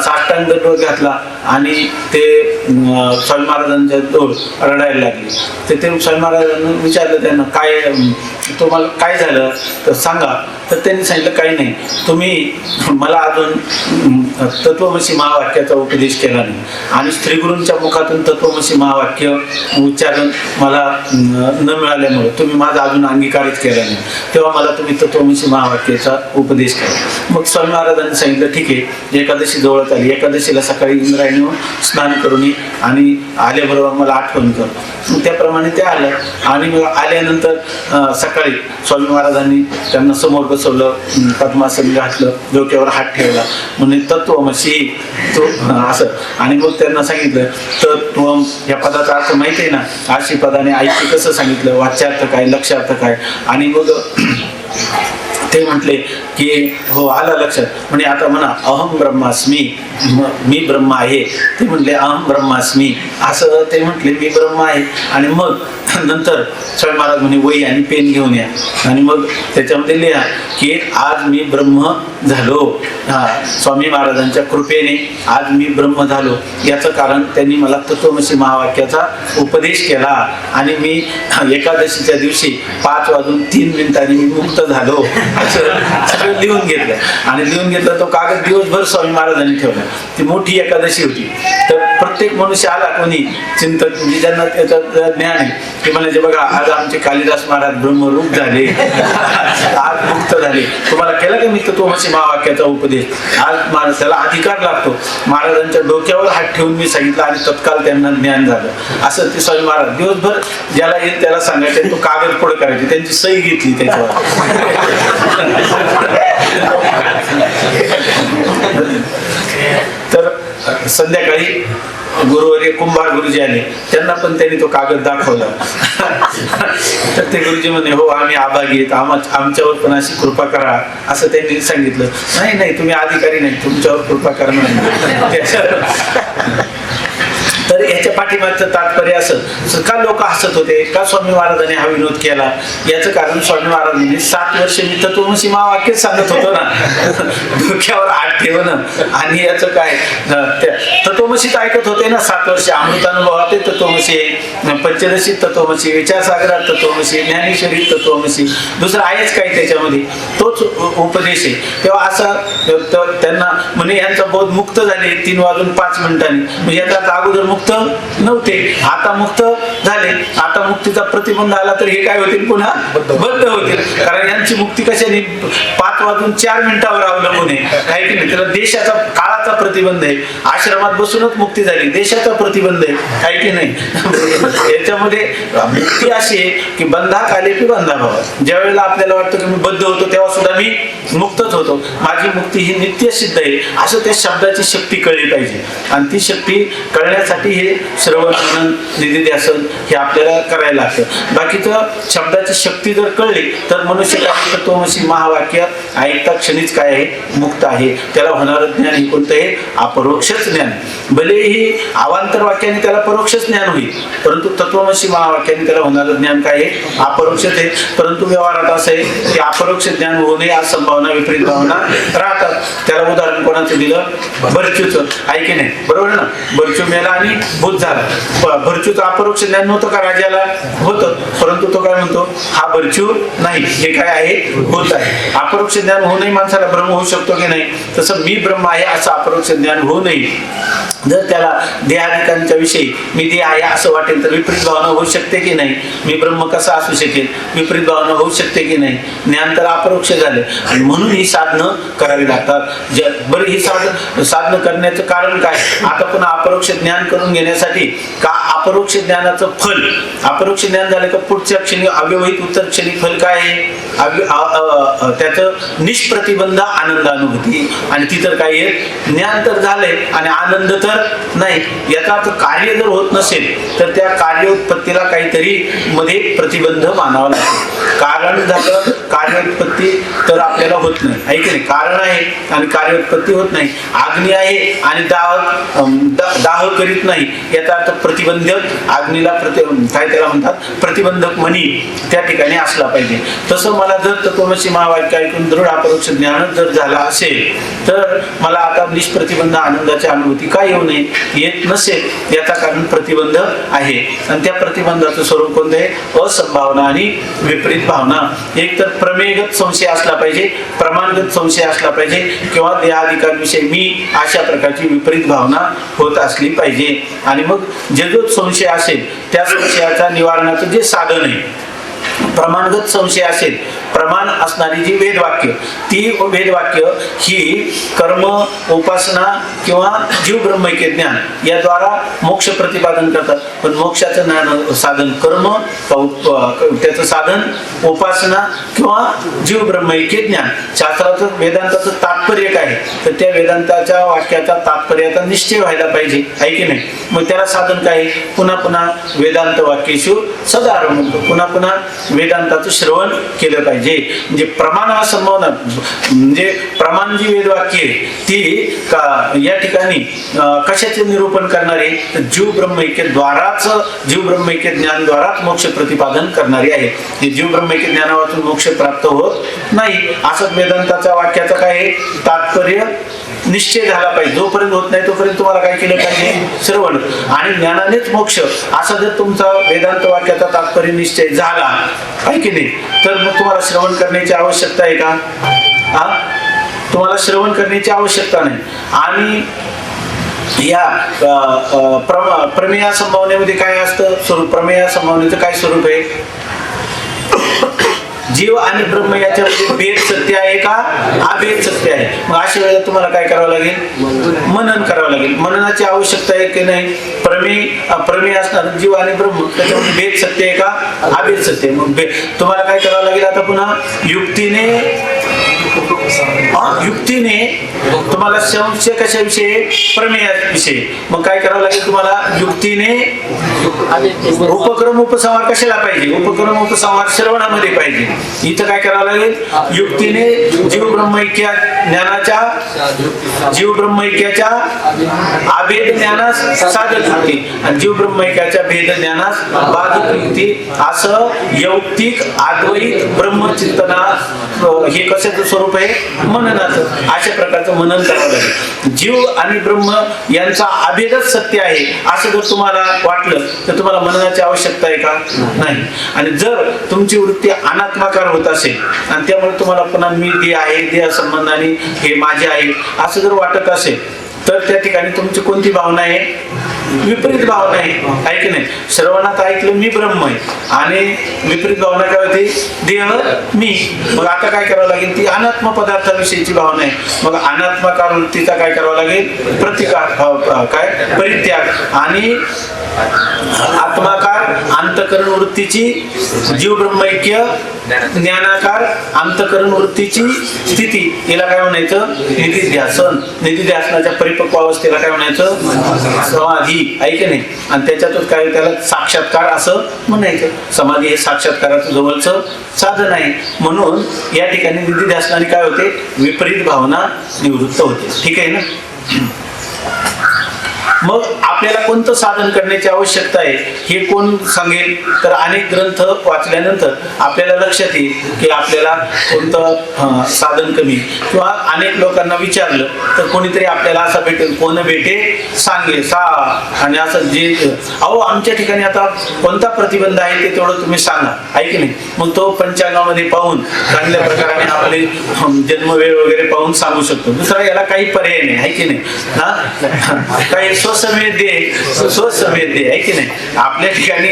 B: साष्टांग दंडवत घातला आणि ते स्वामी महाराजांच्या जवळ रडायला लागले. तर ते स्वामी महाराजांनी विचारलं त्यांना, काय तुम्हाला काय झालं तर सांगा. तर त्यांनी सांगितलं काही नाही, तुम्ही मला अजून तत्वमसी महावाक्याचा उपदेश केला नाही आणि श्री गुरूंच्या मुखातून तत्वमसी महावाक्य उच्चारण मला न मिळाल्यामुळे तुम्ही माझा अजून अंगीकारच केला नाही, तेव्हा मला तुम्ही तत्वमसी महावाक्याचा उपदेश केला. मग स्वामी महाराजांनी सांगितलं ठीक आहे, एकादशी जवळच आली, एकादशीला सकाळी इंद्रायणी स्नान करून ये आणि आल्याबरोबर मला आठवण कर. मग त्याप्रमाणे ते आलं आणि मग आल्यानंतर सकाळी स्वामी महाराजांनी त्यांना समोर बसवलं, पद्मासन घातलं, डोक्यावर हात ठेवला, म्हणजे तत्वमसी तो असं. आणि मग त्यांना सांगितलं तत्वम या पदाचा अर्थ माहिती आहे ना, आशी पदाने आईची कसं सांगितलं, वाच्यार्थ काय, लक्षार्थ काय. आणि मग ते म्हटले की हो आलं लक्षात. म्हणजे आता म्हणा अहम ब्रह्मास्मी, मी ब्रह्म आहे. ते म्हटले अहम ब्रह्मास्मी, असं ते म्हटले मी ब्रह्म आहे. आणि मग नंतर स्वामी महाराज म्हणे वही आणि पेन घेऊन या आणि मग त्याच्यामध्ये लिहा की आज मी ब्रह्म झालो. स्वामी महाराजांच्या कृपेने आज मी ब्रह्म झालो. याचं कारण त्यांनी मला तत्वमसी महावाक्याचा उपदेश केला आणि मी एकादशीच्या दिवशी 5:03 मी मुक्त झालो. असं सगळं लिहून घेतलं आणि लिहून घेतलं तो कागद दिवसभर स्वामी महाराजांनी ठेवला. ती मोठी एकादशी होती. तर प्रत्येक मनुष्य आला कोणी चिंतक ज्यांना त्याचं ज्ञान आहे ते म्हणायचे बघा आज आमचे कालिदास महाराज ब्रह्मरूप झाले, आज मुक्त झाले. तुम्हाला केला का मी तत्वमसी महावाक्याचा उपदेश? आज त्याला अधिकार लागतो. महाराजांच्या डोक्यावर हात ठेवून मी सांगितलं आणि तत्काल त्यांना ज्ञान झालं. असं ते स्वामी महाराज दिवसभर ज्याला येईल त्याला सांगायचे, तो कागद पुढे करायचे, त्यांची सही घेतली त्याच्यावर. तर संध्याकाळी गुरुवर्य कुंभार गुरुजी आले, त्यांना पण त्यांनी तो कागद दाखवला. तर ते गुरुजी म्हणे हो आम्ही आभागी आहेत, आमच्यावर पण अशी कृपा करा असं त्यांनी सांगितलं. नाही नाही तुम्ही अधिकारी नाही, तुमच्यावर कृपा करणार नाही. तर याच्या पाठीमागचं तात्पर्य असं का लोक हसत होते, का स्वामी महाराजांनी हा विनोद केला? याचं कारण स्वामी महाराजांनी 7 वर्ष मी तत्वमसी महावाक्यच सांगत होतो ना, डोक्यावर हात ठेवणं आणि याचं काय तत्वमसीच ऐकत होते ना 7 वर्ष. अमृतानुभवात तत्वमसी, पंचदशी तत्वमसी, विचारसागरात तत्वमसी, ज्ञानेश्वरी तत्वमसी, दुसरं आहेच काय त्याच्यामध्ये, तोच उपदेश आहे. तेव्हा असं त्यांना म्हणे यांचा बोध मुक्त झाले 3:05 याचा अगोदर मुक्त नव्हते, आता मुक्त झाले. आता मुक्तीचा प्रतिबंध आला तर हे काय होतील, पुन्हा बद्ध होतील. कारण यांची मुक्ती कशाने 5:04 अवलंबून आहे, काय की नाही. त्याला देशाचा काळाचा प्रतिबंध आहे. आश्रमात बसूनच मुक्ती झाली, देशाचा प्रतिबंध आहे, काय की नाही. याच्यामध्ये मुक्ती अशी आहे की बंधाक आले की बंधाभावात. ज्या वेळेला आपल्याला वाटतं की मी बद्ध होतो तेव्हा सुद्धा मी मुक्तच होतो. माझी मुक्ती ही नित्य सिद्ध आहे, असं त्या शब्दाची शक्ती कळली पाहिजे. आणि ती शक्ती कळण्यासाठी हे श्रवण मनन निधिध्यासन हे आपल्याला करायला लागतं. बाकीचं शब्दाची शक्ती जर कळली तर मनुष्य तत्वमसी महावाक्य ऐकता क्षणीच काय आहे, मुक्त आहे. त्याला होणारं ज्ञान हे कोणी कोणतं आहे? अपरोक्षच ज्ञान. भलेही अवांतर वाक्याने त्याला परोक्षच ज्ञान होईल, परंतु तत्वमसी महावाक्याने त्याला होणारं ज्ञान काय आहे? अपरोक्षच आहे. परंतु व्यवहारात असं आहे की अपरोक्ष ज्ञान होऊ नये आज संभावना विपरीत भावना राहतात. त्याला उदाहरण कोणाचं दिलं? भरचूचं. आहे की नाही? बरोबर ना? भरचू मेला आणि भूत झाला. भरचूचं अपरोक्ष ज्ञान नव्हतं का राजाला? होतं. परंतु तो काय म्हणतो? हा भरचू नाही, हे काय आहे? भूत आहे. अपरोक्ष ज्ञान होऊ नये माणसाला भ्रम होऊ शकतो की नाही? तसं मी ब्रह्म आहे असं अपरोक्ष ज्ञान होऊ नये. जर त्याला देहाधिकांच्या विषयी मी देह आहे असं वाटेल तर विपरीत भावना होऊ शकते की नाही? मी ब्रह्म कसा असू शकेल? विपरीत भावना होऊ शकते की नाही? ज्ञान तर अपरोक्ष झालं आणि म्हणून ही साधनं करावी लागतात. बरं, ही साधनं करण्याचं कारण काय? आता पुन्हा अपरोक्ष ज्ञान करून घेण्यासाठी का अपरोक्ष ज्ञानाचं फल, अपरोक्ष ज्ञान झालं का पुढच्या क्षणी अव्यवहित उत्तर क्षणी फल काय आहे? त्याचं निष्प्रतिबंध आनंदानुभूती. आणि ती तर काय आहे? ज्ञान तर झालंय आणि आनंद तर नाही. याचा अर्थ कार्य जर होत नसेल तर त्या कार्योत्पत्तीला काहीतरी मध्ये प्रतिबंध मानावा लागतो. कारण झालं कार्योत्पत्ती तर आपल्याला होत नाही, आहे की नाही? कारण आहे आणि कार्योत्पत्ती होत नाही. अग्नी आहे आणि दाह करीत नाही, याचा अर्थ प्रतिबंधक अग्नीला काय त्याला म्हणतात? प्रतिबंधक मनी त्या ठिकाणी असला पाहिजे. तसं मला जर तत्वमसी महावाक्य ऐकून दृढ अपरोक्ष ज्ञान जर झाला असेल तर मला आता निष्प्रतिबंध आनंदाची अनुभूती का येऊ नये? येत नसेल याचा कारण प्रतिबंध आहे. आणि त्या प्रतिबंधाचं स्वरूप कोणतं आहे? असंभावना आणि विपरीत भावना. एक तर प्रमेयगत संशय असला पाहिजे, प्रमाणगत संशय असला पाहिजे, किंवा देहाधिकांविषयी मी अशा प्रकारची विपरीत भावना होत असली पाहिजे. आणि मग जे जो संशय असेल त्या संशयाच्या निवारणाचं जे साधन आहे, प्रमाणगत संशय असेल, प्रमाण असणारी जी वेदवाक्य, ती वेदवाक्य ही कर्म, उपासना किंवा जीव ब्रह्मैक्य ज्ञान याद्वारा मोक्ष प्रतिपादन करतात. पण मोक्षाचं ज्ञान साधन कर्म, त्याचं साधन उपासना किंवा जीव ब्रह्मैक्य ज्ञान. शास्त्राचं वेदांताचं तात्पर्य काय? तर त्या वेदांताच्या वाक्याचा तात्पर्याचा निश्चय व्हायला पाहिजे, आहे की नाही? मग त्याला साधन काय? पुन्हा पुन्हा वेदांत वाक्येषु सदारंभ म्हणतो, पुन्हा पुन्हा वेदांताचं श्रवण केलं पाहिजे. म्हणजे प्रमाण हा संभावना, म्हणजे प्रमाण जी वेदवाक्य आहे ती या ठिकाणी कशाचे निरूपण करणारे? तर जीव ब्रह्मैक्य द्वाराच, जीव ब्रह्मैक्य ज्ञान द्वाराच मोक्ष प्रतिपादन करणारी आहे. हे जीव ब्रह्मैक्य ज्ञानावाचून मोक्ष प्राप्त होत नाही असं वेदांताच्या वाक्याचं काय आहे? तात्पर्य निश्चय झाला पाहिजे. जोपर्यंत होत नाही तोपर्यंत तुम्हाला काय केलं पाहिजे? श्रवण. आणि ज्ञानानेच मोक्ष असा जर तुमचा वेदांत वाक्याचा तात्पर्य निश्चय झाला, आहे की नाही, तर मग तुम्हाला श्रवण करण्याची आवश्यकता आहे का? तुम्हाला श्रवण करण्याची आवश्यकता नाही. आणि या प्रमेय संभावनेमध्ये काय असतं स्वरूप? प्रमेय संभावनेचं काय स्वरूप आहे? जीव आणि ब्रह्म याच्यामध्ये भेद सत्य आहे का? अभेद सत्य आहे. मग अशा वेळेला तुम्हाला काय करावं लागेल? मनन करावं लागेल. मननाची आवश्यकता आहे की नाही? प्रमेय असणार जीव आणि ब्रह्म, त्याच्यामध्ये भेद सत्य आहे का? अभेद सत्य आहे. मग तुम्हाला काय करावं लागेल? आता पुन्हा युक्तीने तुम्हाला संशय कशाविषयी? प्रमेयाविषयी. मग काय करावं लागेल तुम्हाला? युक्तीने उपक्रम उपसंहार कशाला पाहिजे? उपक्रम उपसंहार श्रवणामध्ये पाहिजे. इथं काय करावं लागेल? युक्तीने जीव ब्रह्मैक्याच्या अभेद ज्ञानास साधक युक्ती आणि जीव ब्रह्मैक्याच्या भेद ज्ञानास बाधक युक्ती, असं यौक्तिक अद्वैत ब्रह्मचिंतना हे कशाचं स्वरूप आहे? मननाचं. अशा प्रकारचं मनन करावं लागेल. जीव आणि ब्रह्म यांचा अभेदच सत्य आहे असं जर तुम्हाला वाटलं तर तुम्हाला मननाची आवश्यकता आहे का? नाही. आणि जर तुमची वृत्ती अनात्माकार होत असेल आणि त्यामुळे तुम्हाला पुन्हा मी देह आहे, देह संबंधाने हे माझे आहे असं जर वाटत असेल तर त्या ठिकाणी तुमची कोणती भावना आहे? विपरीत भावना आहे की नाही? श्रवणात ऐकलं मी ब्रह्म आहे आणि विपरीत भावना काय होती? देह मी. मग आता काय करावं लागेल? ती अनात्म पदार्थाविषयीची भावना आहे. मग अनात्माकार वृत्तीचा काय करावं लागेल? प्रतिकार, काय परित्याग. आणि आत्माकार अंतकरण वृत्तीची, जीव ब्रह्मैक्य ज्ञानाकार अंतकरण वृत्तीची स्थिती, याला काय म्हणायचं? निधिध्यासन. निधिध्यासनाच्या परिपक्व अवस्थेला काय म्हणायचं? समाधी, आहे की नाही? आणि त्याच्यातच काय त्याला साक्षात्कार असं म्हणायचं. समाधी हे साक्षात्काराचं जवळचं साधन आहे. म्हणून या ठिकाणी निधिध्यासनाने काय होते? विपरीत भावना निवृत्त होते. ठीक आहे ना? मग आपल्याला कोणतं साधन करण्याची आवश्यकता आहे हे कोण सांगेल? तर अनेक ग्रंथ वाचल्यानंतर आपल्याला लक्षात येईल की आपल्याला कोणतं साधन कमी, किंवा अनेक लोकांना विचारलं तर कोणीतरी आपल्याला असं भेटेल, कोण भेटे सांगे सा, आणि असं जे अहो आमच्या ठिकाणी आता कोणता प्रतिबंध आहे ते तेवढं तुम्ही सांगा, आहे की नाही? मग तो पंचांगामध्ये पाहून चांगल्या प्रकारे आपले जन्मवेळ वगैरे पाहून सांगू शकतो. दुसरा याला काही पर्याय नाही, आहे की नाही? काही स्वसमेध आहे की नाही? आपल्या ठिकाणी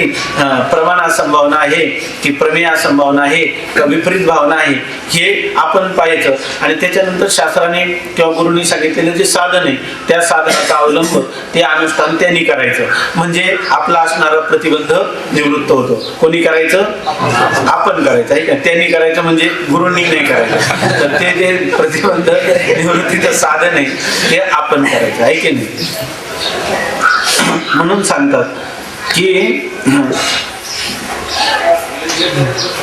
B: प्रमाण संभावना आहे की प्रमेय संभावना आहे का विपरीत भावना आहे हे आपण पाहायचं. आणि त्याच्यानंतर शास्त्राने किंवा गुरुनी सांगितलेलं जे साधन आहे त्या साधनाचा अवलंब, ते अनुष्ठान त्यांनी करायचं, म्हणजे आपला असणारा प्रतिबंध निवृत्त होतो. कोणी करायचं? आपण करायचं, आहे का? त्यांनी करायचं म्हणजे गुरुंनी नाही करायचं. तर ते जे प्रतिबंध निवृत्तीचं साधन आहे ते आपण करायचं, आहे की नाही? म्हणून सांगतात की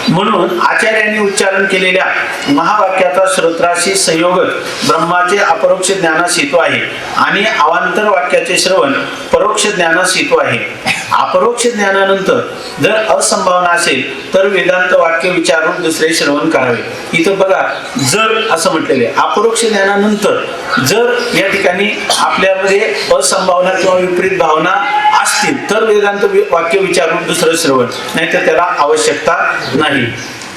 B: म्हणून आचार्यांनी उच्चारण केलेल्या महावाक्याचा श्रोत्राशी संयोगच ब्रह्माचे अपरोक्ष ज्ञानास हेतू आहे, आणि अवांतर वाक्याचे श्रवण परोक्ष ज्ञानास हेतू आहे. अपरोक्ष ज्ञानानंतर जर असंभावना असेल तर वेदांत वाक्य विचारून दुसरे श्रवण करावे. इथं बघा, जर असं म्हटलेले अपरोक्ष ज्ञानानंतर जर या ठिकाणी आपल्यामध्ये असंभावना किंवा विपरीत भावना असतील तर वेदांत वाक्य विचारून दुसरं श्रवण, नाहीतर त्याला आवश्यकता नाही.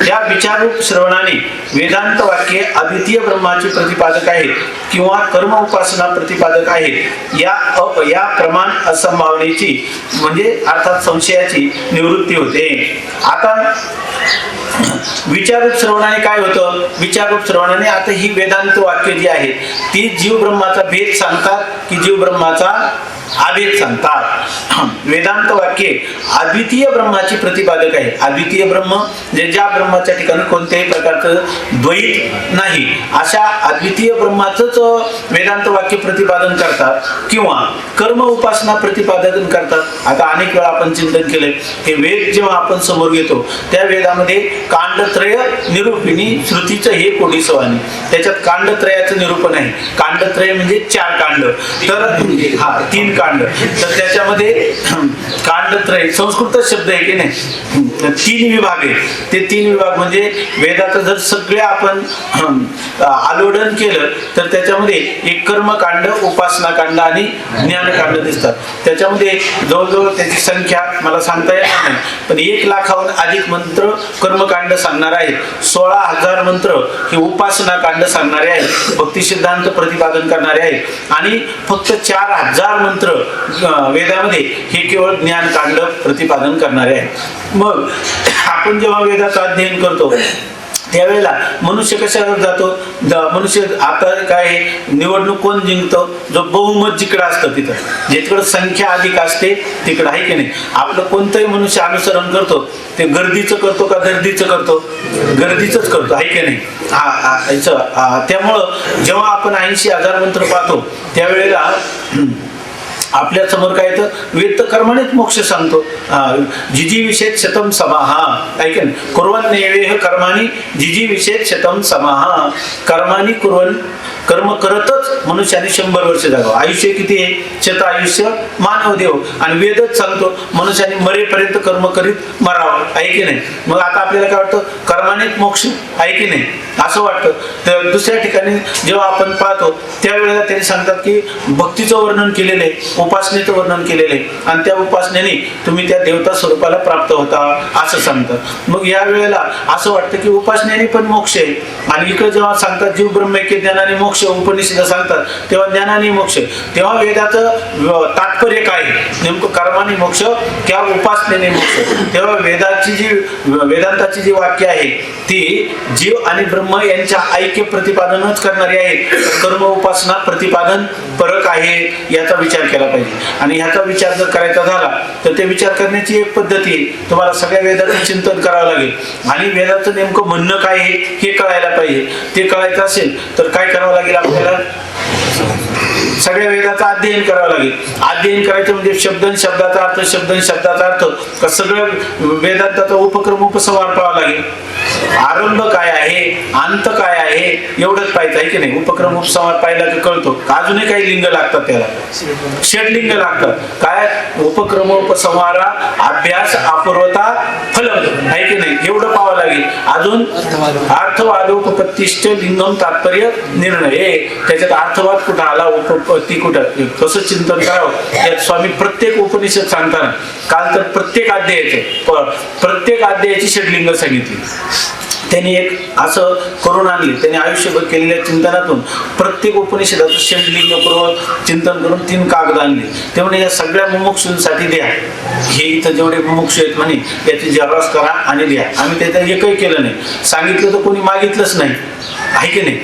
B: या विचारूप श्रवणाने वेदांत वाक्ये अद्वितीय ब्रह्माचे प्रतिपादक आहेत किंवा कर्म उपासना प्रतिपादक आहेत या प्रमाण असंभावनेची म्हणजे अर्थात संशयाची निवृत्ती होते. आता विचारूप श्रवणाने काय होतं? विचारूप श्रवणाने आता ही वेदांत वाक्य जी आहेत ती जीव ब्रह्माचा भेद सांगतात की जीव ब्रह्माचा अभेद सांगतात. वेदांत वाक्ये अद्वितीय ब्रह्माची प्रतिपादक आहे. अद्वितीय ब्रह्म जे ज्या ब्रह्माच्या ठिकाणी कोणत्याही प्रकारचं द्वैत नाही अशा अद्वितीय ब्रह्माचंच वेदांत वाक्य प्रतिपादन करतात किंवा कर्म उपासना प्रतिपादन करतात. आता अनेक वेळा आपण चिंतन केलंय की वेद जेव्हा आपण समोर घेतो त्या वेदामध्ये कांडत्रय निरूपिणी श्रुतीचं हे कोटी सवानी, त्याच्यात कांडत्रयाचं निरूपण आहे. कांडत्रय म्हणजे 4 कांड, तर 3 कांड, तर त्याच्यामध्ये कांडत्रय संस्कृत शब्द आहे की नाही, 3 विभाग आहे. ते 3 विभाग म्हणजे वेदाचं जर सगळे आपण आलोडन केलं तर त्याच्यामध्ये एक कर्मकांड, उपासना कांड आणि ज्ञानकांड दिसतात. त्याच्यामध्ये जवळजवळ त्याची संख्या मला सांगता येणार नाही, पण 1 लाखाहून अधिक मंत्र कर्मकांड सांगणार आहेत. 16,000 मंत्र हे उपासना कांड सांगणारे आहेत, भक्ती सिद्धांत प्रतिपादन करणारे आहेत, आणि फक्त 4,000 मंत्र वेदामध्ये हे केवळ ज्ञानकांड प्रतिपादन करणारे आहेत. मग आपण जेव्हा वेदाचं अध्ययन करतो त्यावेळेला मनुष्य कशावर जातो? मनुष्य आता काय निवडणूक कोण जिंकतो? जो बहुमत जिकडं असतं तिथं, जिकडं संख्या अधिक असते तिकडं, आहे की नाही? आपलं कोणतंही मनुष्य अनुसरण करतो ते गर्दीचं करतो का गर्दीचं करतो? गर्दीचंच करतो, आहे की नाही? त्यामुळं जेव्हा आपण 80,000 मंत्र पाहतो त्यावेळेला आपल्या समोर काय येतं? वेद कर्मानेच मोक्ष सांगतो. जिजी विषेत शतम समाहा, ऐक ना, कुर्वन् नैवेह कर्माणी जिजी विषेत शतम समाहा. कर्मानी कुर्वन्, कर्म करतच मनुष्याने 100 वर्ष जगावं. आयुष्य किती आहे? शत आयुष्य मानव देव, आणि वेदच सांगतो मनुष्याने मरेपर्यंत कर्म करीत मरावं, आहे की नाही? मग आता आपल्याला काय वाटतं? कर्मानेच मोक्ष, आहे की नाही? असं वाटतं. तर दुसऱ्या ठिकाणी जेव्हा आपण पाहतो त्यावेळेला त्यांनी सांगतात की भक्तीचं वर्णन केलेलं आहे, उपासनेचं वर्णन केलेलं आहे, आणि त्या उपासनेने तुम्ही त्या देवता स्वरूपाला प्राप्त होता असं सांगतात. मग या वेळेला असं वाटतं की उपासनेने पण मोक्ष आहे, आणि इकडे जेव्हा सांगतात जीव ब्रह्मैक्य ज्ञानाने मोक्ष, उपनिषद सांगतात तेव्हा ज्ञानाने मोक्ष, तेव्हा वेदाचं तात्पर्य काय? नेमकं कर्माने मोक्ष किंवा उपासनेने मोक्ष? तेव्हा वेदांताची जी वाक्य आहे ती जीव आणि ब्रह्म यांच्या ऐक्य प्रतिपादनच करणारी आहे, कर्म उपासना प्रतिपादन फरक आहे याचा विचार केला पाहिजे. आणि ह्याचा विचार जर करायचा झाला तर ते विचार करण्याची एक पद्धती आहे. तुम्हाला सगळ्या वेदाचं चिंतन करावं लागेल, आणि वेदाचं नेमकं म्हणणं काय आहे हे कळायला पाहिजे. ते कळायचं असेल तर काय करावं लागेल आपल्याला? सगळ्या वेदाचं अध्ययन करावं लागेल. अध्ययन करायचं म्हणजे शब्द आणि शब्दाचा अर्थ, शब्द आणि शब्दाचा अर्थ का सगळं वेदांताचा उपक्रम उपसंहार पाहावा लागेल. आरंभ काय आहे, अंत काय आहे एवढंच पाहिजे आहे की नाही. उपक्रम उपसंहार पाहिला की कळतो. अजूनही काही लिंग लागतात, त्याला षडलिंग लागतात. काय उपक्रम उपसंहारा अभ्यास अपूर्वता फलम आहे की नाही, एवढं पाहावं लागेल. अजून अर्थवादोपपत्तिष्ठ लिंगम तात्पर्य निर्णय, त्याच्यात अर्थवाद कुठं आला, उपपत्ती कुठं, कसं चिंतन करावं यात स्वामी प्रत्येक उपनिषद सांगताना काल तर प्रत्येक अध्यायाची षडलिंग सांगितली. त्यांनी एक असं करून आणले, त्यांनी आयुष्यभर केलेल्या चिंतनातून प्रत्येक उपनिषदाचं षडलिंगपूर्वक चिंतन करून 3 कागद आणले. ते म्हणे या सगळ्या मुमुक्षूंसाठी द्या. हे इथं जेवढे मुमुक्षू आहेत म्हणे याची जरास करा आणि द्या. आम्ही त्याचं एकही केलं नाही. सांगितलं तर कोणी मागितलंच नाही आहे की नाही.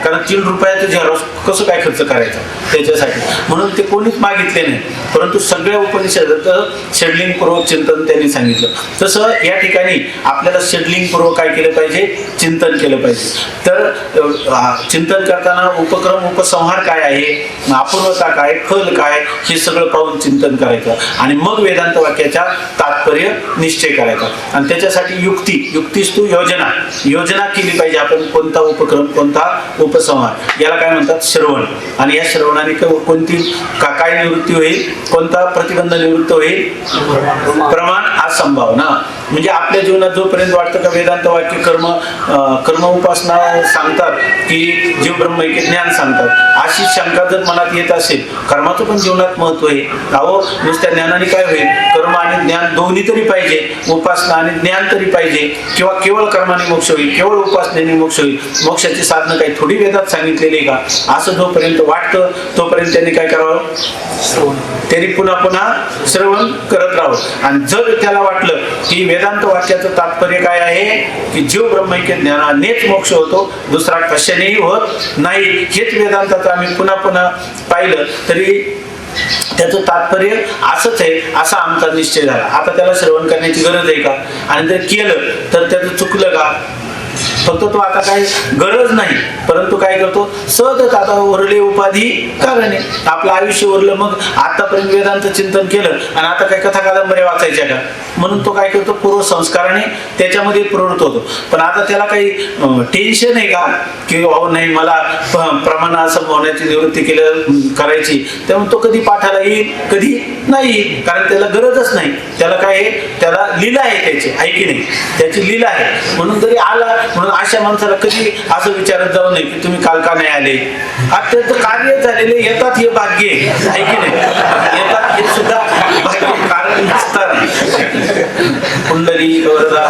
B: कारण 3 रुपयाचं झेरॉक्स कसं काय खर्च करायचा त्याच्यासाठी, म्हणून ते कोणीच मागितले नाही. परंतु सगळ्या उपनिषदाचं षडलिंगपूर्वक चिंतन त्यांनी सांगितलं. तसं या ठिकाणी आपल्याला षडलिंगपूर्वक काय केलं पाहिजे, चिंतन केलं पाहिजे. तर चिंतन करताना उपक्रम उपसंहार काय आहे, अपूर्वता काय, फल काय, हे सगळं पाहून चिंतन करायचं आणि मग वेदांत वाक्याच्या तात्पर्य निश्चय करायचा. आणि त्याच्यासाठी युक्तीच तू योजना केली पाहिजे. आपण कोणता उपक्रम, कोणता उपसंहार, याला काय म्हणतात, श्रवण. आणि या श्रवणाने कोणती काय निवृत्ती होईल, कोणता प्रतिबंध निवृत्त होईल, प्रमाण असंभावना. म्हणजे आपल्या जीवनात जोपर्यंत वाटतं का वेदांत वाक्य कर्म उपासना सांगतात की जीव ब्रह्मैक्य ज्ञान सांगतात, अशी शंका जर मनात येत असेल, कर्माचं पण जीवनात महत्व आहे. अहो नुसत्या ज्ञानाने काय होईल, कर्म आणि ज्ञान दोन्ही तरी पाहिजे, उपासना आणि ज्ञान तरी पाहिजे. किंवा केवळ कर्माने मोक्ष होईल, केवळ उपासनेने मोक्ष होईल. मोक्षाची साधनं काही थोडी वेदात सांगितलेली का, असं जोपर्यंत वाटतं तोपर्यंत त्यांनी काय करावं, त्यांनी पुन्हा पुन्हा श्रवण करत राहावं. आणि जर त्याला वाटलं की वेदांत वाक्याचं तात्पर्य काय आहे की जीव ब्रह्मैक्य ज्ञानानेच मोक्ष होतो, दुसरा कशानेही होत नाही, हेच वेदांताचं आम्ही पुन्हा पुन्हा पाहिलं तरी त्याचं तात्पर्य असंच आहे असा आमचा निश्चय झाला. आता त्याला श्रवण करण्याची गरज आहे का, आणि जर केलं तर त्याचं चुकलं का. फक्त तो आता काही गरज नाही, परंतु काय करतो, सहजच आता उरले उपाधी कारणे, आपलं आयुष्य उरलं. मग आतापर्यंत वेदांत चिंतन केलं आणि आता काय कथा कादंबऱ्या वाचायच्या का, म्हणून तो काय करतो, पूर्वसंस्काराने त्याच्यामध्ये प्रवृत्त होतो. पण आता त्याला काही टेन्शन आहे का की नाही मला प्रमाण असं होण्याची निवृत्ती करायची, त्यामुळे तो कधी पाठाला येईल, कधी नाही, कारण त्याला गरजच नाही. त्याला काय आहे, त्याला लीला आहे त्याची, आहे की नाही, त्याची लीला आहे. म्हणून जरी आला, म्हणून अशा माणसाला कधी असं विचारत जाऊ नये की तुम्ही काल का नाही आले. अत्यंत कार्य झालेले येतात, हे भाग्य आहे की नाही, येतात हे सुद्धा भाग्य, कारण नसताना. कुंडली गौरदा